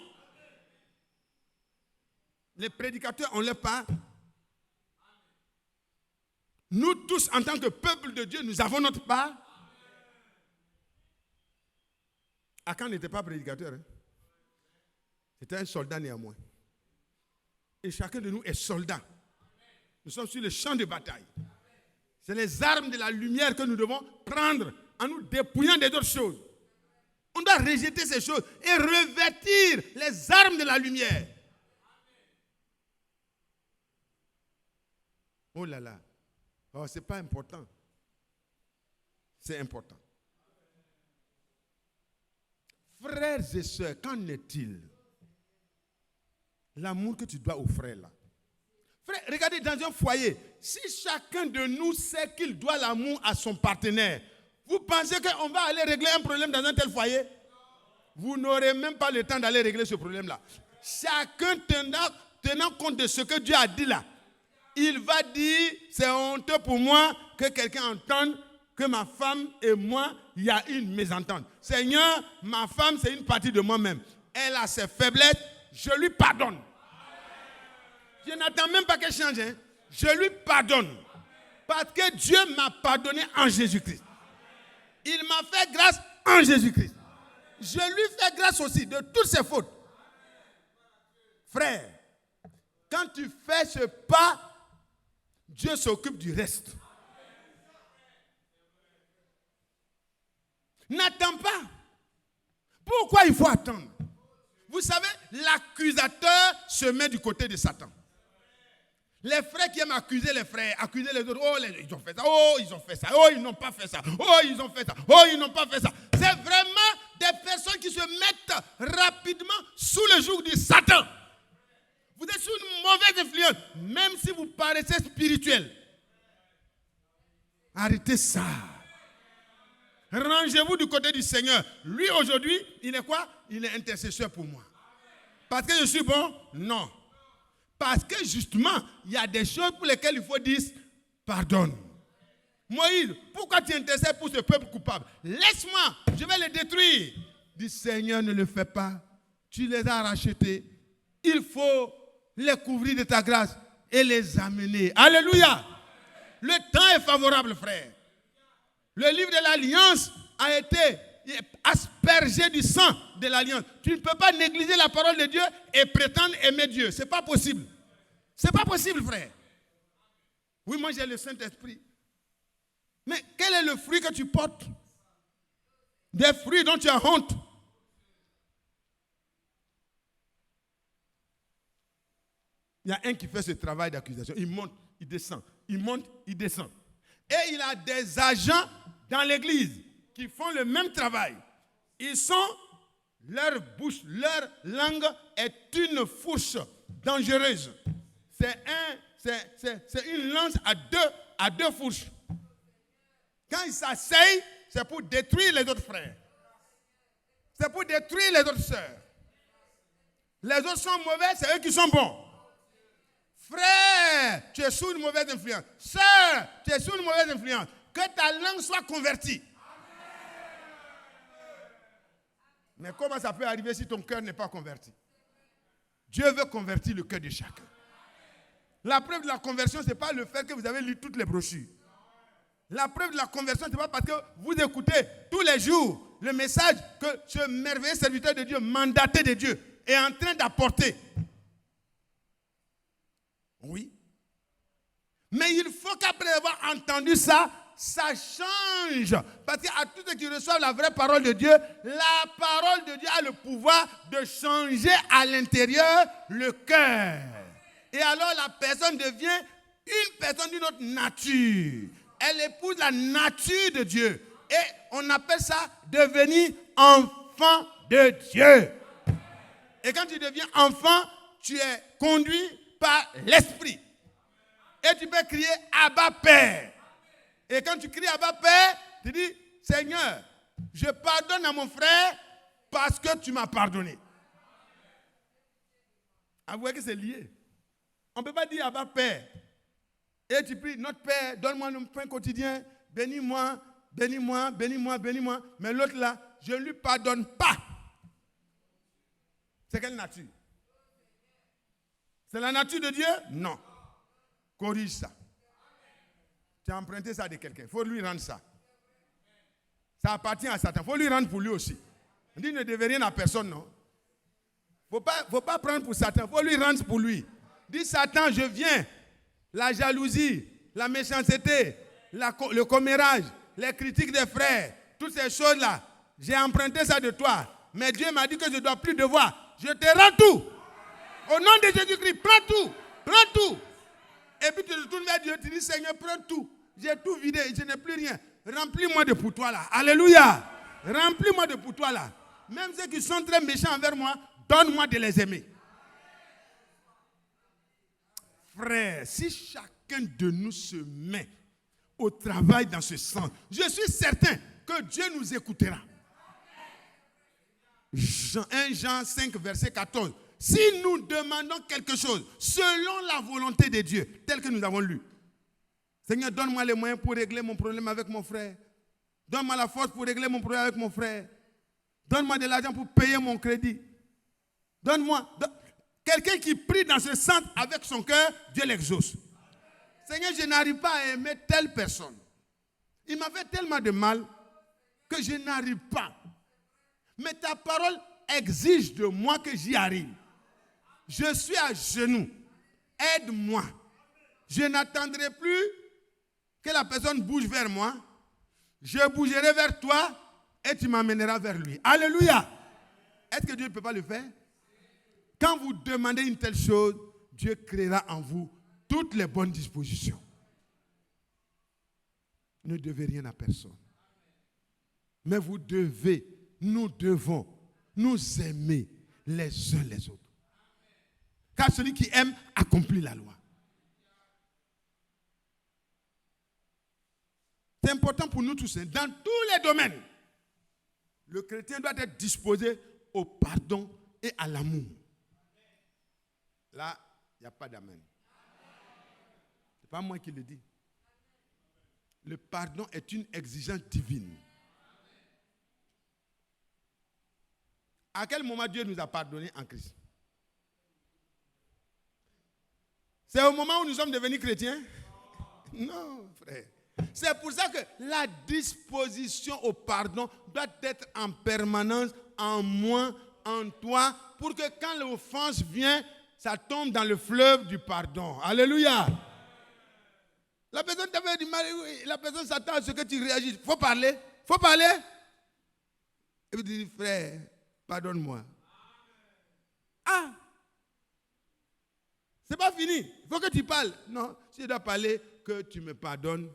Les prédicateurs ont leur part. Nous tous, en tant que peuple de Dieu, nous avons notre part. Akan n'était pas prédicateur. Hein? C'était un soldat néanmoins. Et chacun de nous est soldat. Nous sommes sur le champ de bataille. C'est les armes de la lumière que nous devons prendre en nous dépouillant des autres choses. On doit rejeter ces choses et revêtir les armes de la lumière. Oh là là. Oh, ce n'est pas important. C'est important. Frères et sœurs, qu'en est-il? L'amour que tu dois aux frères là. Frère, regardez dans un foyer, si chacun de nous sait qu'il doit l'amour à son partenaire, vous pensez qu'on va aller régler un problème dans un tel foyer? Vous n'aurez même pas le temps d'aller régler ce problème-là. Chacun tenant compte de ce que Dieu a dit là, il va dire, c'est honteux pour moi que quelqu'un entende que ma femme et moi, il y a une mésentente. Seigneur, ma femme, c'est une partie de moi-même. Elle a ses faiblesses, je lui pardonne. Je n'attends même pas qu'elle change. Hein. Je lui pardonne. Parce que Dieu m'a pardonné en Jésus-Christ. Il m'a fait grâce en Jésus-Christ. Je lui fais grâce aussi de toutes ses fautes. Frère, quand tu fais ce pas, Dieu s'occupe du reste. N'attends pas. Pourquoi il faut attendre? Vous savez, l'accusateur se met du côté de Satan. Les frères qui aiment accuser les frères, accuser les autres, oh, ils ont fait ça, oh, ils ont fait ça, oh, ils n'ont pas fait ça, oh, ils ont fait ça, oh, ils n'ont pas fait ça. C'est vraiment des personnes qui se mettent rapidement sous le joug du Satan. Vous êtes sous une mauvaise influence, même si vous paraissez spirituel. Arrêtez ça. Rangez-vous du côté du Seigneur. Lui, aujourd'hui, il est quoi? Il est intercesseur pour moi. Parce que je suis bon? Non. Parce que justement, il y a des choses pour lesquelles il faut dire pardonne. Moïse, pourquoi tu intercèdes pour ce peuple coupable? Laisse-moi, je vais les détruire. Dit Seigneur, ne le fais pas. Tu les as rachetés. Il faut les couvrir de ta grâce et les amener. Alléluia. Le temps est favorable, frère. Le livre de l'Alliance a été aspergé du sang de l'Alliance. Tu ne peux pas négliger la parole de Dieu et prétendre aimer Dieu. Ce n'est pas possible. Ce n'est pas possible, frère. Oui, moi j'ai le Saint-Esprit. Mais quel est le fruit que tu portes? Des fruits dont tu as honte. Il y a un qui fait ce travail d'accusation. Il monte, il descend. Il monte, il descend. Et il a des agents dans l'église qui font le même travail. Ils sont, leur bouche, leur langue est une fourche dangereuse. C'est une lance à deux fourches. Quand ils s'asseyent, c'est pour détruire les autres frères. C'est pour détruire les autres sœurs. Les autres sont mauvais, c'est eux qui sont bons. Frère, tu es sous une mauvaise influence. Sœur, tu es sous une mauvaise influence. Que ta langue soit convertie. Mais comment ça peut arriver si ton cœur n'est pas converti? Dieu veut convertir le cœur de chacun. La preuve de la conversion, ce n'est pas le fait que vous avez lu toutes les brochures. La preuve de la conversion, ce n'est pas parce que vous écoutez tous les jours le message que ce merveilleux serviteur de Dieu, mandaté de Dieu, est en train d'apporter. Oui. Mais il faut qu'après avoir entendu ça, ça change. Parce qu'à tous ceux qui reçoivent la vraie parole de Dieu, la parole de Dieu a le pouvoir de changer à l'intérieur le cœur. Et alors la personne devient une personne d'une autre nature. Elle épouse la nature de Dieu. Et on appelle ça devenir enfant de Dieu. Et quand tu deviens enfant, tu es conduit par l'Esprit. Et tu peux crier Abba Père. Et quand tu cries Abba Père, tu dis Seigneur, je pardonne à mon frère parce que tu m'as pardonné. Avouez que c'est lié. On ne peut pas dire Abba Père. Et tu pries, notre Père, donne-moi le pain quotidien, bénis-moi, bénis-moi, bénis-moi, bénis-moi. Mais l'autre là, je ne lui pardonne pas. C'est quelle nature? C'est la nature de Dieu? Non. Corrige ça. Tu as emprunté ça de quelqu'un. Il faut lui rendre ça. Ça appartient à Satan. Il faut lui rendre pour lui aussi. On dit ne devez rien à personne, non? Il ne faut pas prendre pour Satan. Il faut lui rendre pour lui. Dis Satan, je viens. La jalousie, la méchanceté, le commérage, les critiques des frères, toutes ces choses-là, j'ai emprunté ça de toi. Mais Dieu m'a dit que je ne dois plus devoir. Je te rends tout. Au nom de Jésus-Christ, prends tout. Prends tout. Et puis tu te retournes vers Dieu, tu dis Seigneur, prends tout. J'ai tout vidé, je n'ai plus rien. Remplis-moi de pour toi là. Alléluia. Remplis-moi de pour toi là. Même ceux qui sont très méchants envers moi, donne-moi de les aimer. Frère, si chacun de nous se met au travail dans ce sens, je suis certain que Dieu nous écoutera. 1 Jean 5, verset 14. Si nous demandons quelque chose selon la volonté de Dieu, tel que nous avons lu, Seigneur, donne-moi les moyens pour régler mon problème avec mon frère. Donne-moi la force pour régler mon problème avec mon frère. Donne-moi de l'argent pour payer mon crédit. Donne-moi. Quelqu'un qui prie dans ce sens avec son cœur, Dieu l'exauce. Seigneur, je n'arrive pas à aimer telle personne. Il m'a fait tellement de mal que je n'arrive pas. Mais ta parole exige de moi que j'y arrive. Je suis à genoux. Aide-moi. Je n'attendrai plus que la personne bouge vers moi. Je bougerai vers toi et tu m'amèneras vers lui. Alléluia. Est-ce que Dieu ne peut pas le faire? Quand vous demandez une telle chose, Dieu créera en vous toutes les bonnes dispositions. Ne devez rien à personne. Mais vous devez, nous devons nous aimer les uns les autres. Car celui qui aime accomplit la loi. C'est important pour nous tous, dans tous les domaines. Le chrétien doit être disposé au pardon et à l'amour. Là, il n'y a pas d'amen. Ce n'est pas moi qui le dis. Le pardon est une exigence divine. À quel moment Dieu nous a pardonné en Christ? C'est au moment où nous sommes devenus chrétiens? Non, frère. C'est pour ça que la disposition au pardon doit être en permanence en moi, en toi, pour que quand l'offense vient, ça tombe dans le fleuve du pardon. Alléluia. La personne t'a fait du mal, la personne s'attend à ce que tu réagisses. Faut parler. Faut parler. Et puis tu dis, frère, pardonne-moi. Ah! C'est pas fini. Il faut que tu parles. Non, si je dois parler, que tu me pardonnes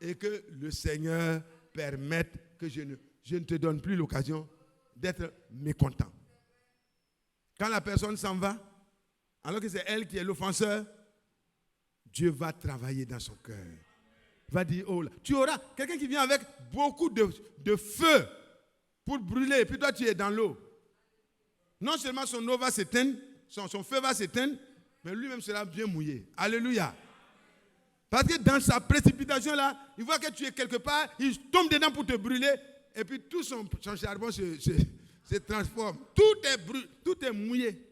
et que le Seigneur permette que je ne te donne plus l'occasion d'être mécontent. Quand la personne s'en va, alors que c'est elle qui est l'offenseur, Dieu va travailler dans son cœur. Il va dire, oh là, tu auras quelqu'un qui vient avec beaucoup de feu pour brûler, et puis toi tu es dans l'eau. Non seulement son eau va s'éteindre, son feu va s'éteindre, mais lui-même sera bien mouillé. Alléluia. Parce que dans sa précipitation là, il voit que tu es quelque part, il tombe dedans pour te brûler, et puis tout son charbon se transforme. Tout est mouillé.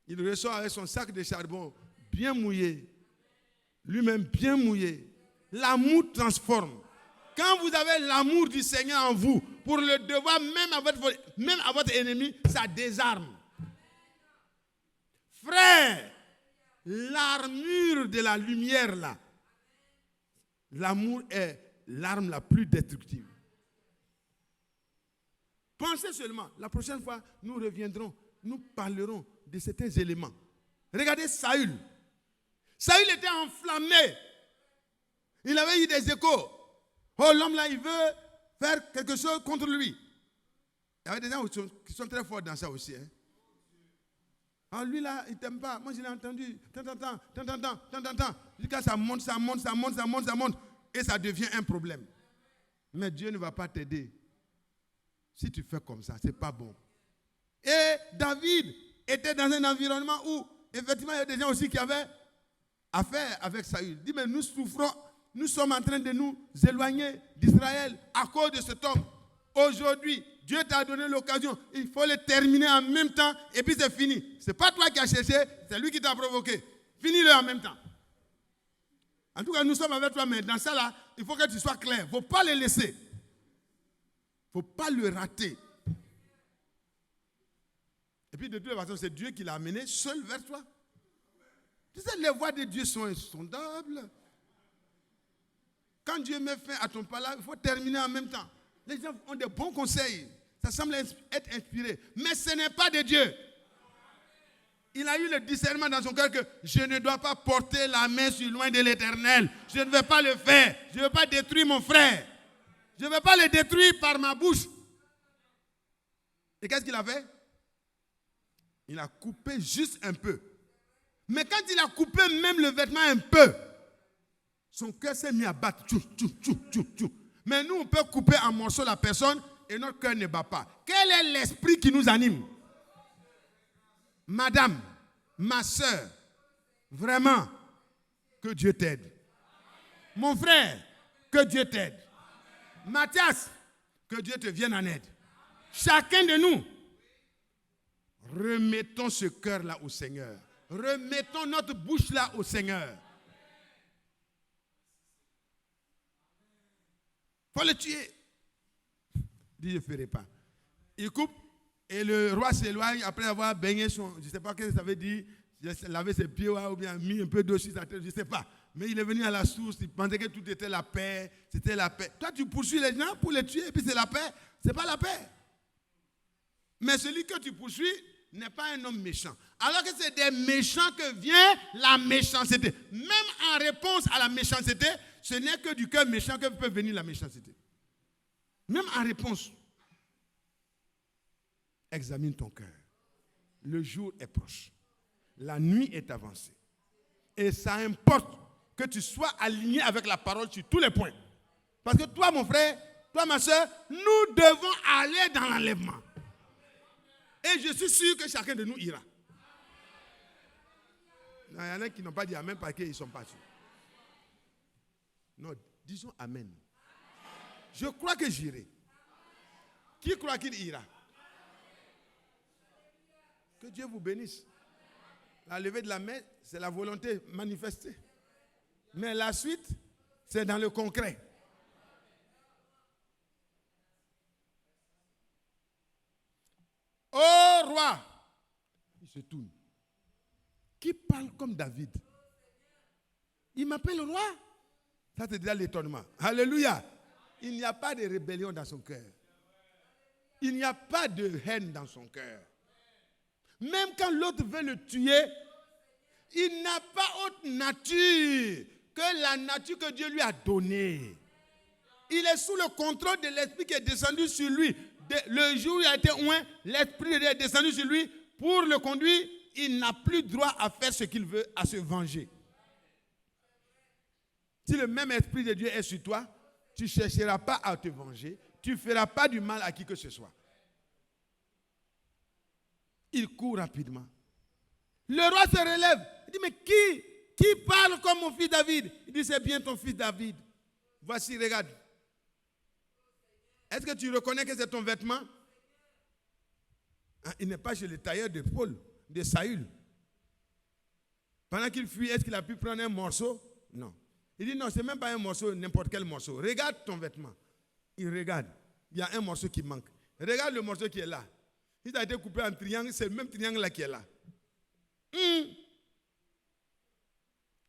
Il ressort avec son sac de charbon bien mouillé. Lui-même bien mouillé. L'amour transforme. Quand vous avez l'amour du Seigneur en vous, pour le devoir même à votre ennemi, ça désarme. Frère, l'armure de la lumière là, l'amour est l'arme la plus destructive. Pensez seulement, la prochaine fois, nous reviendrons, nous parlerons de certains éléments. Regardez Saül. Saül était enflammé. Il avait eu des échos. Oh, l'homme là, il veut faire quelque chose contre lui. Il y avait des gens qui sont très forts dans ça aussi. Hein? Ah, lui là, il ne t'aime pas. Moi, je l'ai entendu. Tant. Jusqu'à ça monte. Et ça devient un problème. Mais Dieu ne va pas t'aider. Si tu fais comme ça, ce n'est pas bon. Et David était dans un environnement où, effectivement, il y a des gens aussi qui avaient affaire avec Saül. Il dit, mais nous souffrons, nous sommes en train de nous éloigner d'Israël à cause de cet homme. Aujourd'hui, Dieu t'a donné l'occasion. Il faut le terminer en même temps et puis c'est fini. Ce n'est pas toi qui as cherché, c'est lui qui t'a provoqué. Finis-le en même temps. En tout cas, nous sommes avec toi, mais dans ça là, il faut que tu sois clair. Il ne faut pas le laisser. Il ne faut pas le rater. Et puis de toute façon, c'est Dieu qui l'a amené seul vers toi. Tu sais, les voies de Dieu sont insondables. Quand Dieu met fin à ton palabre, il faut terminer en même temps. Les gens ont des bons conseils. Ça semble être inspiré. Mais ce n'est pas de Dieu. Il a eu le discernement dans son cœur que je ne dois pas porter la main sur loin de l'Éternel. Je ne vais pas le faire. Je ne vais pas détruire mon frère. Je ne vais pas le détruire par ma bouche. Et qu'est-ce qu'il a fait? Il a coupé juste un peu. Mais quand il a coupé même le vêtement un peu, son cœur s'est mis à battre. Mais nous, on peut couper en morceaux la personne et notre cœur ne bat pas. Quel est l'esprit qui nous anime? Madame, ma soeur, vraiment, que Dieu t'aide. Mon frère, que Dieu t'aide. Mathias, que Dieu te vienne en aide. Chacun de nous, remettons ce cœur-là au Seigneur. Remettons notre bouche-là au Seigneur. Il faut le tuer. Il dit, je ne ferai pas. Il coupe et le roi s'éloigne après avoir baigné son... Je ne sais pas ce que ça veut dire. Laver ses pieds ou bien mis un peu d'eau sur sa tête, je ne sais pas. Mais il est venu à la source, il pensait que tout était la paix. C'était la paix. Toi, tu poursuis les gens pour les tuer et puis c'est la paix. Ce n'est pas la paix. Mais celui que tu poursuis n'est pas un homme méchant. Alors que c'est des méchants que vient la méchanceté. Même en réponse à la méchanceté, ce n'est que du cœur méchant que peut venir la méchanceté. Même en réponse. Examine ton cœur. Le jour est proche. La nuit est avancée. Et ça importe que tu sois aligné avec la parole sur tous les points. Parce que toi, mon frère, toi, ma soeur, nous devons aller dans l'enlèvement. Et je suis sûr que chacun de nous ira. Il y en a qui n'ont pas dit amen parce qu'ils ne sont pas sûrs. Non, disons amen. Je crois que j'irai. Qui croit qu'il ira? Que Dieu vous bénisse. La levée de la main, c'est la volonté manifestée. Mais la suite, c'est dans le concret. Ô roi, il se tourne. Qui parle comme David? Il m'appelle roi. Ça, c'est déjà l'étonnement. Alléluia. Il n'y a pas de rébellion dans son cœur. Il n'y a pas de haine dans son cœur. Même quand l'autre veut le tuer, il n'a pas autre nature que la nature que Dieu lui a donnée. Il est sous le contrôle de l'esprit qui est descendu sur lui. Le jour où il a été oint, l'esprit de Dieu est descendu sur lui pour le conduire. Il n'a plus droit à faire ce qu'il veut, à se venger. Si le même esprit de Dieu est sur toi, tu ne chercheras pas à te venger. Tu ne feras pas du mal à qui que ce soit. Il court rapidement. Le roi se relève. Il dit, mais qui parle comme mon fils David? Il dit, c'est bien ton fils David. Voici, regarde. Est-ce que tu reconnais que c'est ton vêtement? Hein, il n'est pas chez le tailleur de Paul, de Saül. Pendant qu'il fuit, est-ce qu'il a pu prendre un morceau? Non. Il dit, non, ce n'est même pas un morceau, n'importe quel morceau. Regarde ton vêtement. Il regarde. Il y a un morceau qui manque. Regarde le morceau qui est là. Il a été coupé en triangle, c'est le même triangle là qui est là. Il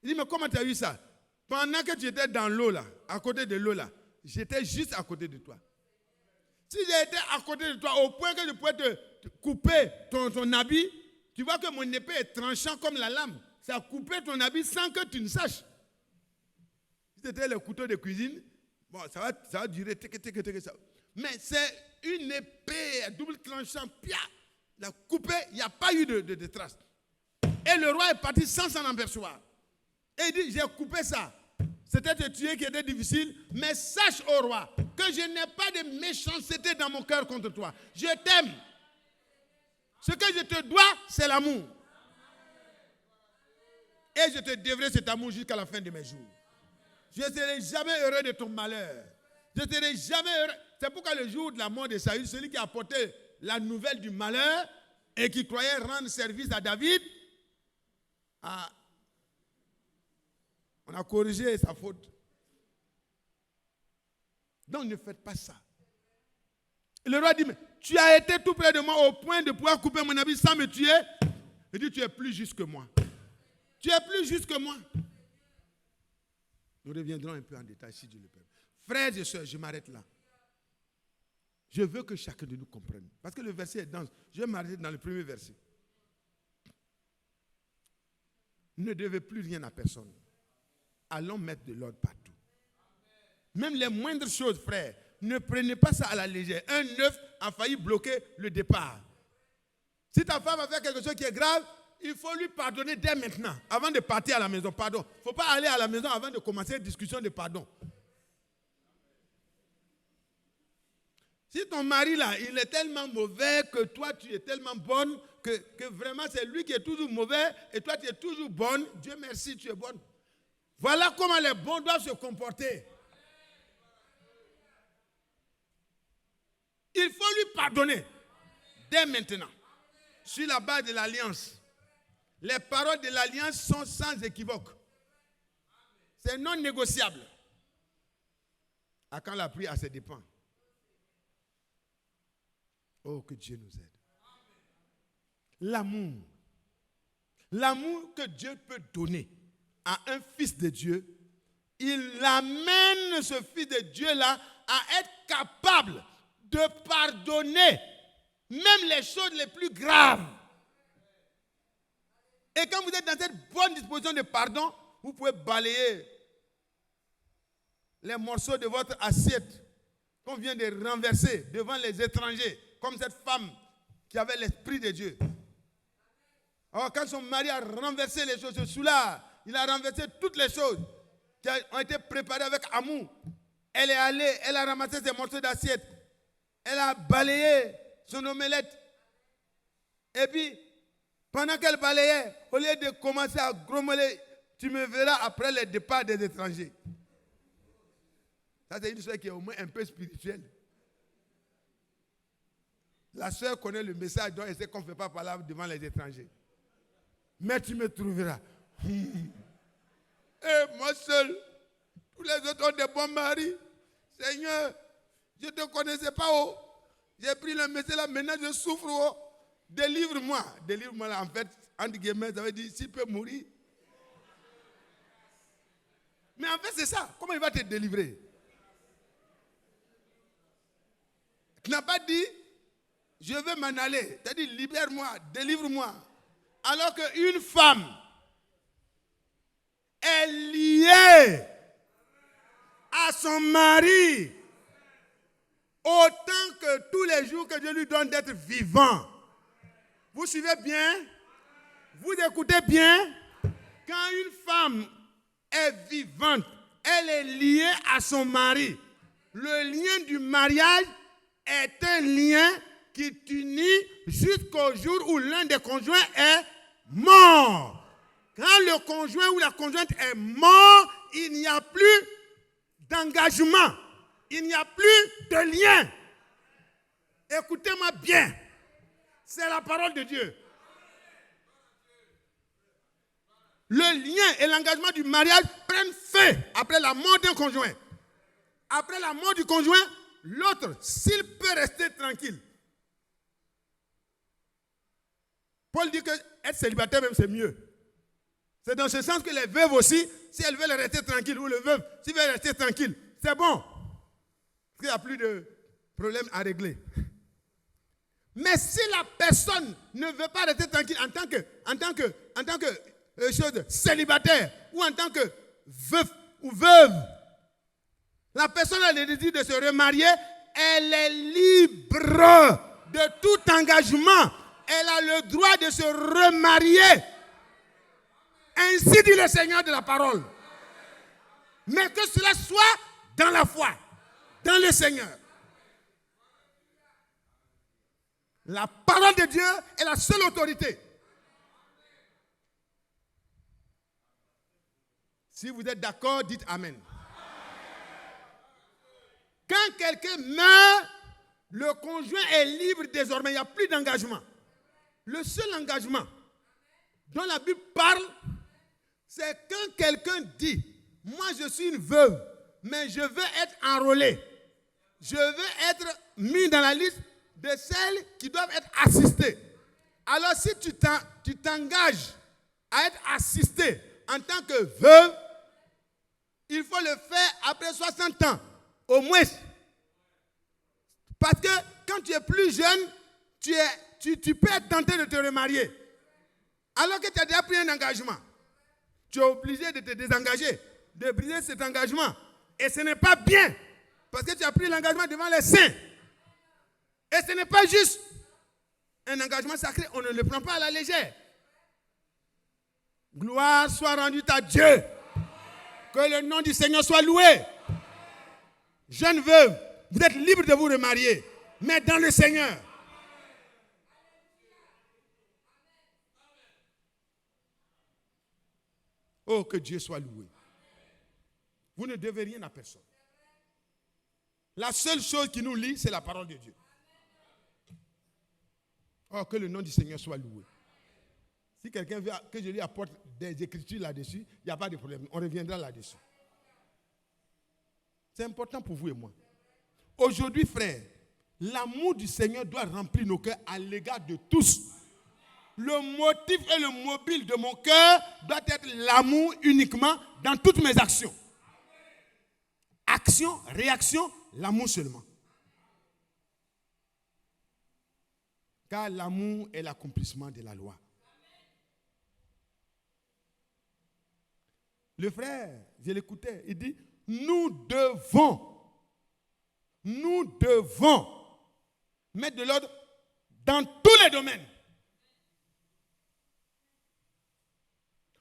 dit, mais comment tu as eu ça? Pendant que tu étais dans l'eau là, à côté de l'eau là, j'étais juste à côté de toi. Si j'étais à côté de toi, au point que je pouvais te couper ton habit, tu vois que mon épée est tranchante comme la lame. Ça a coupé ton habit sans que tu ne saches. Si c'était le couteau de cuisine, bon, ça va durer. Mais c'est une épée à double tranchant. La coupée, il n'y a pas eu de trace. Et le roi est parti sans s'en apercevoir. Et il dit, j'ai coupé ça. C'était te tuer qui était difficile, mais sache, ô roi, que je n'ai pas de méchanceté dans mon cœur contre toi. Je t'aime. Ce que je te dois, c'est l'amour. Et je te devrai cet amour jusqu'à la fin de mes jours. Je ne serai jamais heureux de ton malheur. Je ne serai jamais heureux. C'est pourquoi le jour de la mort de Saül, celui qui a apporté la nouvelle du malheur et qui croyait rendre service à David, on a corrigé sa faute. Donc ne faites pas ça. Et le roi dit, mais tu as été tout près de moi au point de pouvoir couper mon habit sans me tuer. Il dit, tu es plus juste que moi. Tu es plus juste que moi. Nous reviendrons un peu en détail si Dieu le permet. Frères et sœurs, je m'arrête là. Je veux que chacun de nous comprenne. Parce que le verset est dense. Je vais m'arrêter dans le premier verset. Ne devez plus rien à personne. Allons mettre de l'ordre partout. Même les moindres choses, frères, ne prenez pas ça à la légère. Un œuf a failli bloquer le départ. Si ta femme a fait quelque chose qui est grave, il faut lui pardonner dès maintenant, avant de partir à la maison. Pardon. Il ne faut pas aller à la maison avant de commencer une discussion de pardon. Si ton mari là, il est tellement mauvais que toi tu es tellement bonne que vraiment c'est lui qui est toujours mauvais et toi tu es toujours bonne, Dieu merci, tu es bonne. Voilà comment les bons doivent se comporter. Il faut lui pardonner dès maintenant. Sur la base de l'alliance. Les paroles de l'alliance sont sans équivoque. C'est non négociable. À quand la prière, ça dépend. Oh, que Dieu nous aide. L'amour. L'amour que Dieu peut donner à un fils de Dieu, il amène ce fils de Dieu-là à être capable de pardonner même les choses les plus graves. Et quand vous êtes dans cette bonne disposition de pardon, vous pouvez balayer les morceaux de votre assiette qu'on vient de renverser devant les étrangers, comme cette femme qui avait l'esprit de Dieu. Alors quand son mari a renversé les choses, ce soulard, il a renversé toutes les choses qui ont été préparées avec amour. Elle est allée, elle a ramassé ses morceaux d'assiette. Elle a balayé son omelette. Et puis, pendant qu'elle balayait, au lieu de commencer à grommeler, tu me verras après le départ des étrangers. Ça, c'est une soeur qui est au moins un peu spirituelle. La soeur connaît le message, donc elle sait qu'on ne fait pas parler devant les étrangers. Mais tu me trouveras. Et moi seul, tous les autres ont des bons maris. Seigneur, je ne te connaissais pas. Oh. J'ai pris le message là, maintenant je souffre. Oh. Délivre-moi. Délivre-moi là, en fait, entre guillemets, ça veut dire s'il peut mourir. Mais en fait, c'est ça. Comment il va te délivrer? Tu n'as pas dit, je veux m'en aller. Tu as dit, libère-moi, délivre-moi. Alors qu'une femme est liée à son mari autant que tous les jours que Dieu lui donne d'être vivant. Vous suivez bien? Vous écoutez bien? Quand une femme est vivante, elle est liée à son mari. Le lien du mariage est un lien qui unit jusqu'au jour où l'un des conjoints est mort. Quand le conjoint ou la conjointe est mort, il n'y a plus d'engagement. Il n'y a plus de lien. Écoutez-moi bien. C'est la parole de Dieu. Le lien et l'engagement du mariage prennent fin après la mort d'un conjoint. Après la mort du conjoint, l'autre, s'il peut rester tranquille. Paul dit que être célibataire même c'est mieux. C'est dans ce sens que les veuves aussi, si elles veulent rester tranquilles, ou le veuve, s'il veut rester tranquille, c'est bon. Parce qu'il n'y a plus de problème à régler. Mais si la personne ne veut pas rester tranquille en tant que chose célibataire ou en tant que veuf ou veuve, la personne a le désir de se remarier, elle est libre de tout engagement. Elle a le droit de se remarier. Ainsi dit le Seigneur de la parole. Mais que cela soit dans la foi, dans le Seigneur. La parole de Dieu est la seule autorité. Si vous êtes d'accord, dites Amen. Quand quelqu'un meurt, le conjoint est libre désormais. Il n'y a plus d'engagement. Le seul engagement dont la Bible parle, c'est quand quelqu'un dit, moi je suis une veuve, mais je veux être enrôlé. Je veux être mis dans la liste de celles qui doivent être assistées. Alors si tu t'engages à être assisté en tant que veuve, il faut le faire après 60 ans, au moins. Parce que quand tu es plus jeune, tu peux être tenté de te remarier. Alors que tu as déjà pris un engagement. Tu es obligé de te désengager, de briser cet engagement. Et ce n'est pas bien. Parce que tu as pris l'engagement devant les saints. Et ce n'est pas juste. Un engagement sacré, on ne le prend pas à la légère. Gloire soit rendue à Dieu. Que le nom du Seigneur soit loué. Jeune veuve, vous êtes libre de vous remarier, mais dans le Seigneur. Oh, que Dieu soit loué. Vous ne devez rien à personne. La seule chose qui nous lie, c'est la parole de Dieu. Oh, que le nom du Seigneur soit loué. Si quelqu'un veut que je lui apporte des écritures là-dessus, il n'y a pas de problème. On reviendra là-dessus. C'est important pour vous et moi. Aujourd'hui, frère, l'amour du Seigneur doit remplir nos cœurs à l'égard de tous. Le motif et le mobile de mon cœur doit être l'amour uniquement dans toutes mes actions. Action, réaction, l'amour seulement. Car l'amour est l'accomplissement de la loi. Le frère, je l'écoutais, il dit, nous devons mettre de l'ordre dans tous les domaines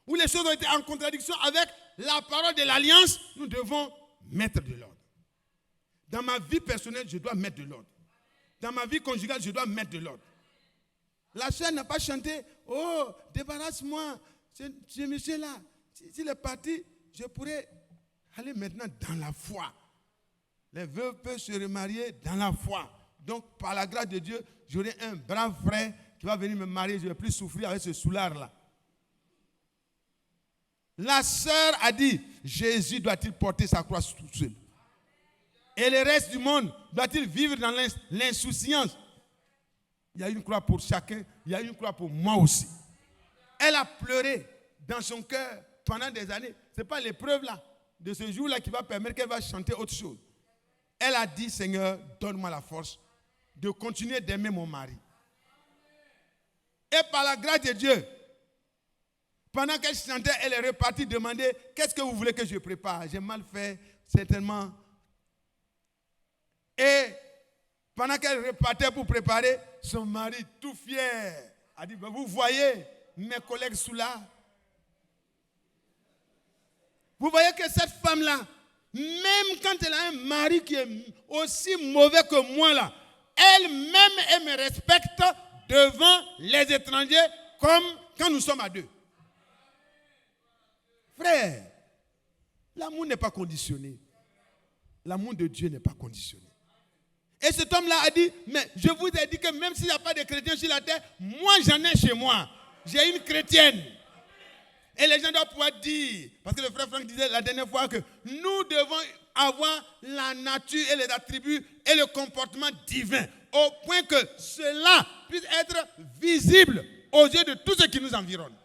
où les choses ont été en contradiction avec la parole de l'alliance. Nous devons mettre de l'ordre. Dans ma vie personnelle, je dois mettre de l'ordre. Dans ma vie conjugale, je dois mettre de l'ordre. La sœur n'a pas chanté, oh, débarrasse-moi, ce monsieur-là. S'il est parti, je pourrais aller maintenant dans la foi. Les veuves peuvent se remarier dans la foi. Donc, par la grâce de Dieu, j'aurai un brave frère qui va venir me marier. Je ne vais plus souffrir avec ce soulard-là. La sœur a dit, Jésus doit-il porter sa croix tout seul? Et le reste du monde doit-il vivre dans l'insouciance? Il y a une croix pour chacun, il y a une croix pour moi aussi. Elle a pleuré dans son cœur pendant des années. Ce n'est pas l'épreuve là, de ce jour-là qui va permettre qu'elle va chanter autre chose. Elle a dit, Seigneur, donne-moi la force de continuer d'aimer mon mari. Et par la grâce de Dieu, pendant qu'elle chantait, elle est repartie demander, qu'est-ce que vous voulez que je prépare? J'ai mal fait, certainement. Et pendant qu'elle repartait pour préparer, son mari, tout fier, a dit, vous voyez mes collègues sous là. Vous voyez que cette femme-là, même quand elle a un mari qui est aussi mauvais que moi là, elle-même, elle me respecte devant les étrangers comme quand nous sommes à deux. Frère, l'amour n'est pas conditionné. L'amour de Dieu n'est pas conditionné. Et cet homme-là a dit, mais je vous ai dit que même s'il n'y a pas de chrétiens sur la terre, moi j'en ai chez moi. J'ai une chrétienne. Et les gens doivent pouvoir dire, parce que le frère Franck disait la dernière fois que nous devons avoir la nature et les attributs et le comportement divin, au point que cela puisse être visible aux yeux de tous ceux qui nous environnent.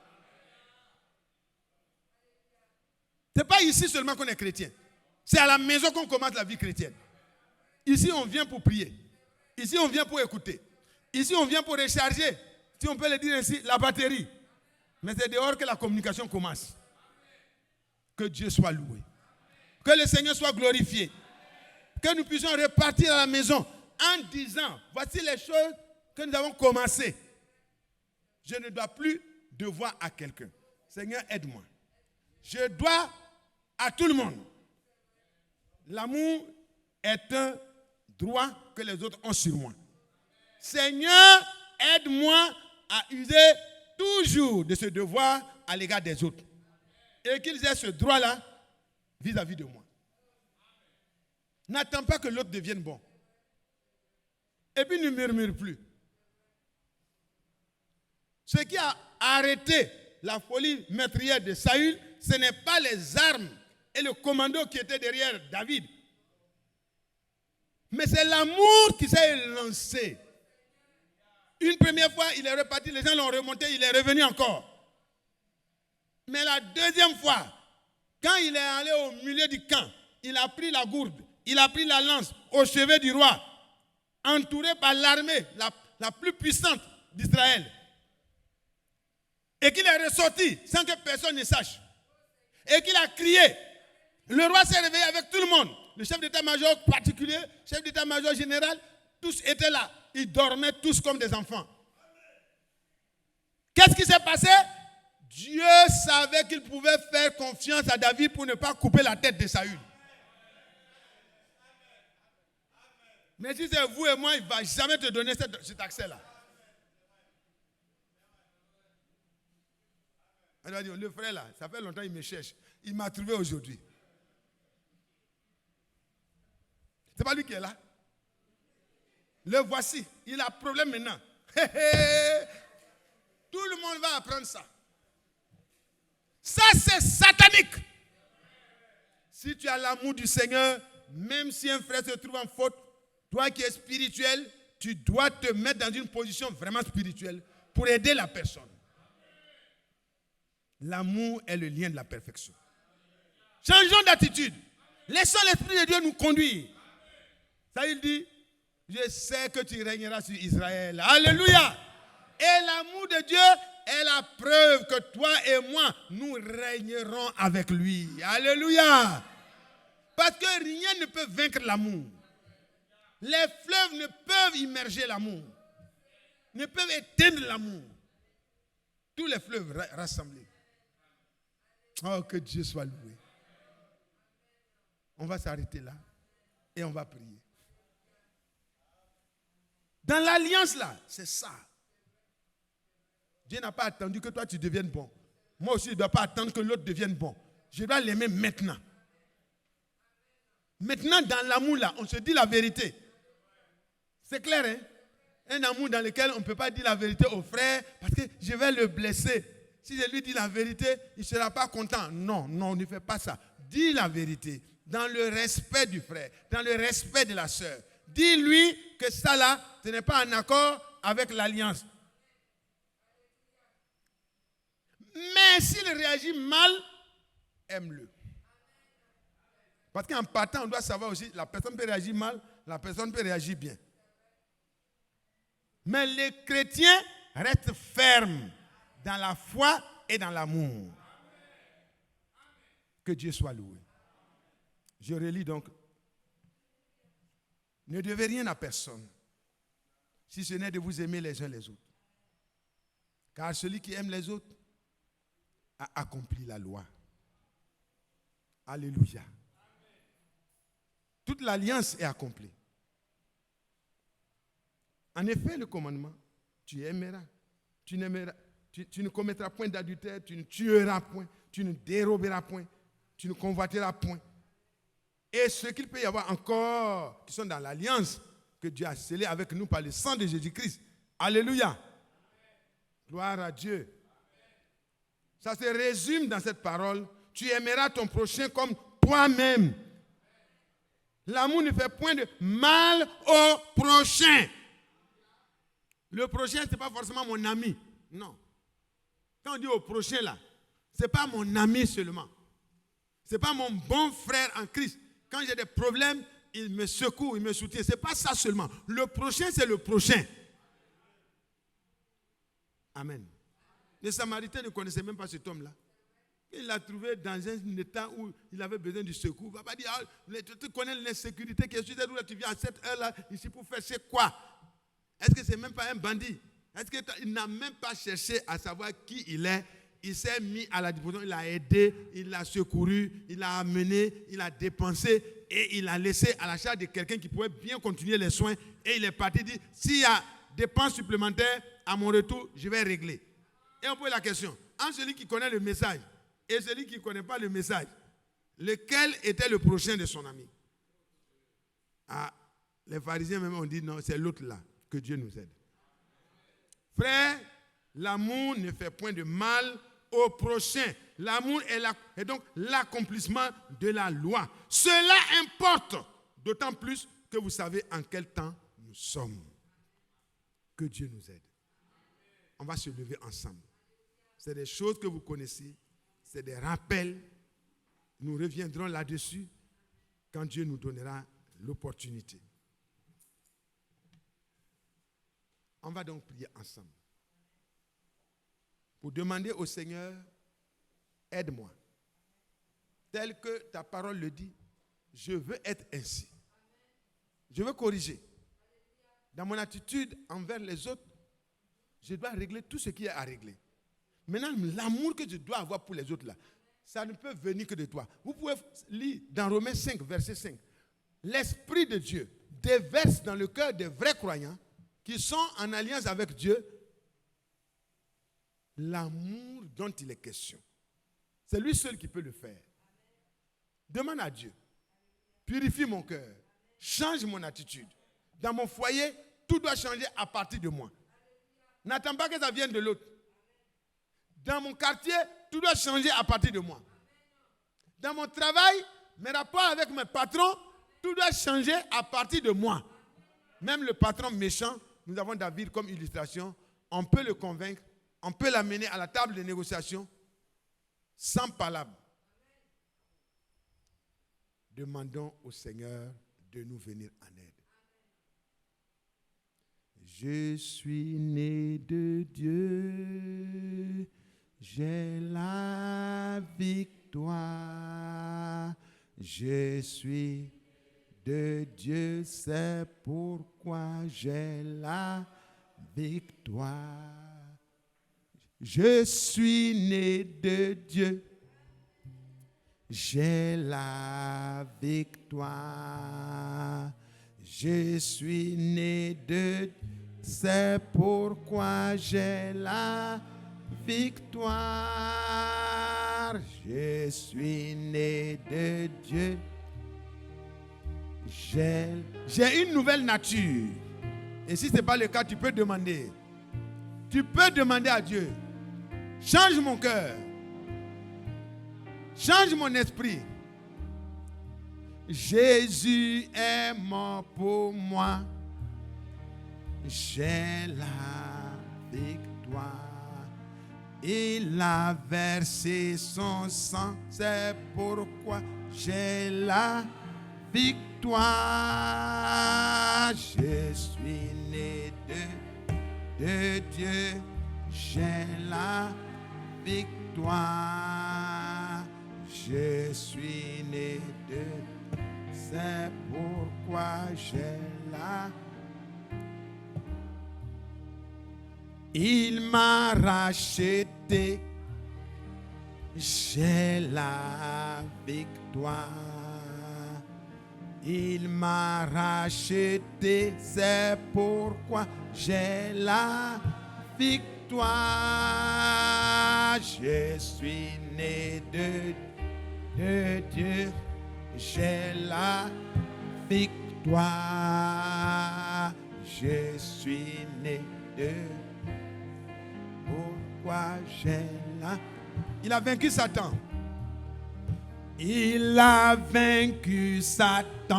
Ce n'est pas ici seulement qu'on est chrétien. C'est à la maison qu'on commence la vie chrétienne. Ici, on vient pour prier. Ici, on vient pour écouter. Ici, on vient pour recharger, si on peut le dire ainsi, la batterie. Mais c'est dehors que la communication commence. Que Dieu soit loué. Que le Seigneur soit glorifié. Que nous puissions repartir à la maison en disant, voici les choses que nous avons commencées. Je ne dois plus devoir à quelqu'un. Seigneur, aide-moi. Je dois à tout le monde. L'amour est un droit que les autres ont sur moi. Seigneur, aide-moi à user toujours de ce devoir à l'égard des autres. Et qu'ils aient ce droit-là vis-à-vis de moi. N'attends pas que l'autre devienne bon. Et puis ne murmure plus. Ce qui a arrêté la folie meurtrière de Saül, ce n'est pas les armes et le commando qui étaient derrière David. Mais c'est l'amour qui s'est lancé. Une première fois, il est reparti, les gens l'ont remonté, il est revenu encore. Mais la deuxième fois, quand il est allé au milieu du camp, il a pris la gourde, il a pris la lance au chevet du roi, entouré par l'armée la plus puissante d'Israël. Et qu'il est ressorti sans que personne ne sache. Et qu'il a crié. Le roi s'est réveillé avec tout le monde. Le chef d'état-major particulier, chef d'état-major général, tous étaient là. Ils dormaient tous comme des enfants. Qu'est-ce qui s'est passé? Dieu savait qu'il pouvait faire confiance à David pour ne pas couper la tête de Saül. Mais si c'est vous et moi, il ne va jamais te donner cet accès-là. Elle va dire, le frère là, ça fait longtemps qu'il me cherche. Il m'a trouvé aujourd'hui. C'est pas lui qui est là. Le voici. Il a problème maintenant. Tout le monde va apprendre ça. Ça, c'est satanique. Si tu as l'amour du Seigneur, même si un frère se trouve en faute, toi qui es spirituel, tu dois te mettre dans une position vraiment spirituelle pour aider la personne. L'amour est le lien de la perfection. Changeons d'attitude. Laissons l'Esprit de Dieu nous conduire. Ça, il dit, je sais que tu régneras sur Israël. Alléluia. Et l'amour de Dieu est la preuve que toi et moi, nous régnerons avec lui. Alléluia. Parce que rien ne peut vaincre l'amour. Les fleuves ne peuvent immerger l'amour. Ne peuvent éteindre l'amour. Tous les fleuves rassemblés. Oh, que Dieu soit loué. On va s'arrêter là et on va prier. Dans l'alliance là, c'est ça. Dieu n'a pas attendu que toi tu deviennes bon. Moi aussi, je ne dois pas attendre que l'autre devienne bon. Je dois l'aimer maintenant. Maintenant, dans l'amour là, on se dit la vérité. C'est clair, hein? Un amour dans lequel on ne peut pas dire la vérité au frère parce que je vais le blesser. Si je lui dis la vérité, il ne sera pas content. Non, non, ne fais pas ça. Dis la vérité dans le respect du frère, dans le respect de la sœur. Dis-lui que ça là, ce n'est pas en accord avec l'alliance. Mais s'il réagit mal, aime-le. Parce qu'en partant, on doit savoir aussi, la personne peut réagir mal, la personne peut réagir bien. Mais les chrétiens restent fermes dans la foi et dans l'amour. Que Dieu soit loué. Je relis donc. Ne devez rien à personne, si ce n'est de vous aimer les uns les autres. Car celui qui aime les autres a accompli la loi. Alléluia. Toute l'alliance est accomplie. En effet, le commandement, tu aimeras, tu n'aimeras, tu ne commettras point d'adultère, tu ne tueras point, tu ne déroberas point, tu ne convoiteras point. Et ce qu'il peut y avoir encore qui sont dans l'alliance que Dieu a scellée avec nous par le sang de Jésus-Christ. Alléluia. Gloire à Dieu. Ça se résume dans cette parole. Tu aimeras ton prochain comme toi-même. L'amour ne fait point de mal au prochain. Le prochain, ce n'est pas forcément mon ami. Non. Quand on dit au prochain là, ce n'est pas mon ami seulement. Ce n'est pas mon bon frère en Christ. Quand j'ai des problèmes, il me secoue, il me soutient. Ce n'est pas ça seulement. Le prochain, c'est le prochain. Amen. Les Samaritains ne connaissaient même pas cet homme-là. Il l'a trouvé dans un état où il avait besoin du secours. Il ne va pas dire, tu connais l'insécurité qui est sur où tu viens à cette heure-là, ici pour faire c'est quoi? Est-ce que ce n'est même pas un bandit? Est-ce qu'il n'a même pas cherché à savoir qui il est? il s'est mis à la disposition, il a aidé, il a secouru, il a amené, il a dépensé et il a laissé à la charge de quelqu'un qui pouvait bien continuer les soins. Et il est parti dire, s'il y a dépenses supplémentaires, à mon retour, je vais régler. Et on pose la question, entre celui qui connaît le message et celui qui ne connaît pas le message, lequel était le prochain de son ami? Ah, les pharisiens même ont dit non, c'est l'autre là, que Dieu nous aide. Frère, l'amour ne fait point de mal au prochain. L'amour est donc l'accomplissement de la loi. Cela importe, d'autant plus que vous savez en quel temps nous sommes. Que Dieu nous aide. On va se lever ensemble. C'est des choses que vous connaissez, c'est des rappels. Nous reviendrons là-dessus quand Dieu nous donnera l'opportunité. On va donc prier ensemble pour demander au Seigneur, aide-moi. Tel que ta parole le dit, je veux être ainsi. Je veux corriger. Dans mon attitude envers les autres, je dois régler tout ce qui est à régler. Maintenant, l'amour que je dois avoir pour les autres là, ça ne peut venir que de toi. Vous pouvez lire dans Romains 5, verset 5. L'Esprit de Dieu déverse dans le cœur des vrais croyants qui sont en alliance avec Dieu l'amour dont il est question. C'est lui seul qui peut le faire. Demande à Dieu. Purifie mon cœur. Change mon attitude. Dans mon foyer, tout doit changer à partir de moi. N'attends pas que ça vienne de l'autre. Dans mon quartier, tout doit changer à partir de moi. Dans mon travail, mes rapports avec mes patrons, tout doit changer à partir de moi. Même le patron méchant, nous avons David comme illustration, on peut le convaincre, on peut l'amener à la table de négociation sans palabre. Demandons au Seigneur de nous venir en aide. Je suis né de Dieu, j'ai la victoire. Je suis de Dieu, c'est pourquoi j'ai la victoire. Je suis né de Dieu, j'ai la victoire. Je suis né de Dieu, c'est pourquoi j'ai la victoire. Je suis né de Dieu. J'ai une nouvelle nature. Et si ce n'est pas le cas, tu peux demander. Tu peux demander à Dieu. Change mon cœur. Change mon esprit. Jésus est mort pour moi. J'ai la victoire. Il a versé son sang. C'est pourquoi j'ai la victoire. Je suis né de Dieu. J'ai la victoire. Je suis né de Dieu. C'est pourquoi j'ai la. Il m'a racheté. J'ai la victoire. Il m'a racheté. C'est pourquoi j'ai la victoire. Je suis né de Dieu. J'ai la victoire. Je suis né de. Pourquoi j'ai la. Il a vaincu Satan. Il a vaincu Satan.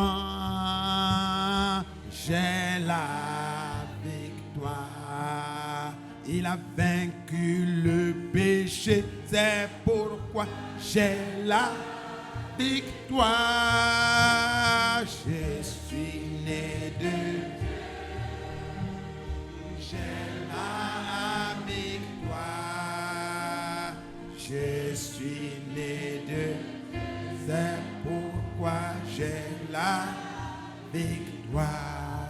J'ai la victoire. Il a vaincu le péché. C'est pourquoi j'ai la victoire. Je suis né de Dieu. J'ai la victoire. Je suis né de Dieu. C'est pourquoi j'ai la victoire.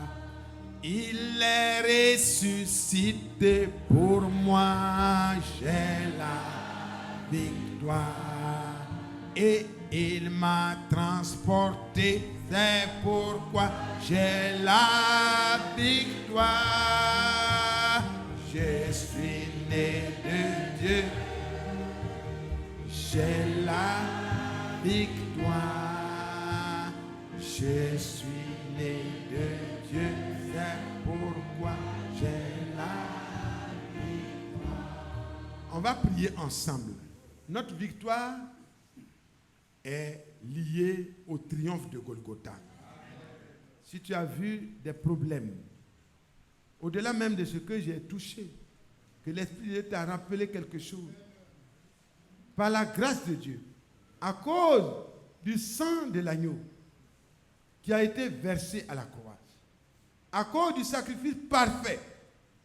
Il est ressuscité pour moi. J'ai la victoire. Et il m'a transporté, c'est pourquoi j'ai la victoire. Je suis né de Dieu, j'ai la victoire. Je suis né de Dieu, c'est pourquoi j'ai la victoire. On va prier ensemble. Notre victoire est liée au triomphe de Golgotha. Si tu as vu des problèmes, au-delà même de ce que j'ai touché, que l'Esprit de Dieu t'a rappelé quelque chose, par la grâce de Dieu, à cause du sang de l'agneau qui a été versé à la croix, à cause du sacrifice parfait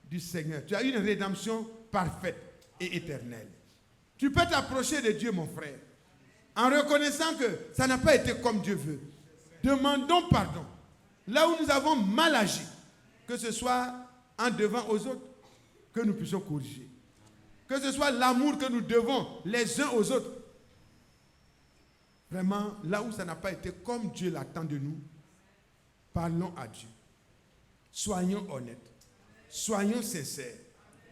du Seigneur, tu as une rédemption parfaite et éternelle. Tu peux t'approcher de Dieu, mon frère, en reconnaissant que ça n'a pas été comme Dieu veut. Demandons pardon. Là où nous avons mal agi, que ce soit en devant aux autres, que nous puissions corriger. Que ce soit l'amour que nous devons les uns aux autres. Vraiment, là où ça n'a pas été comme Dieu l'attend de nous, parlons à Dieu. Soyons honnêtes. Soyons sincères.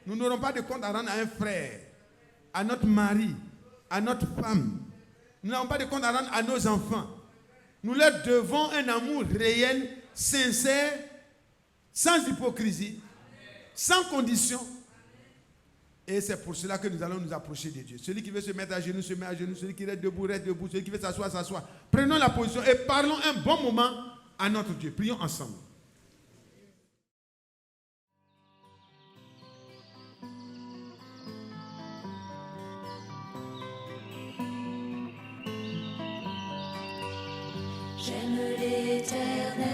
Nous n'aurons pas de compte à rendre à un frère, à notre mari, à notre femme. Nous n'avons pas de compte à rendre à nos enfants. Nous leur devons un amour réel, sincère, sans hypocrisie, sans condition. Et c'est pour cela que nous allons nous approcher de Dieu. Celui qui veut se mettre à genoux, se met à genoux. Celui qui reste debout, reste debout. Celui qui veut s'asseoir, s'assoit. Prenons la position et parlons un bon moment à notre Dieu. Prions ensemble. J'aime l'Éternel,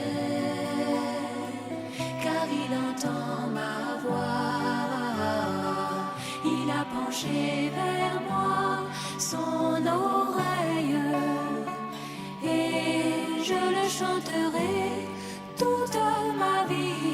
car il entend ma voix. Il a penché vers moi son oreille, et je le chanterai toute ma vie.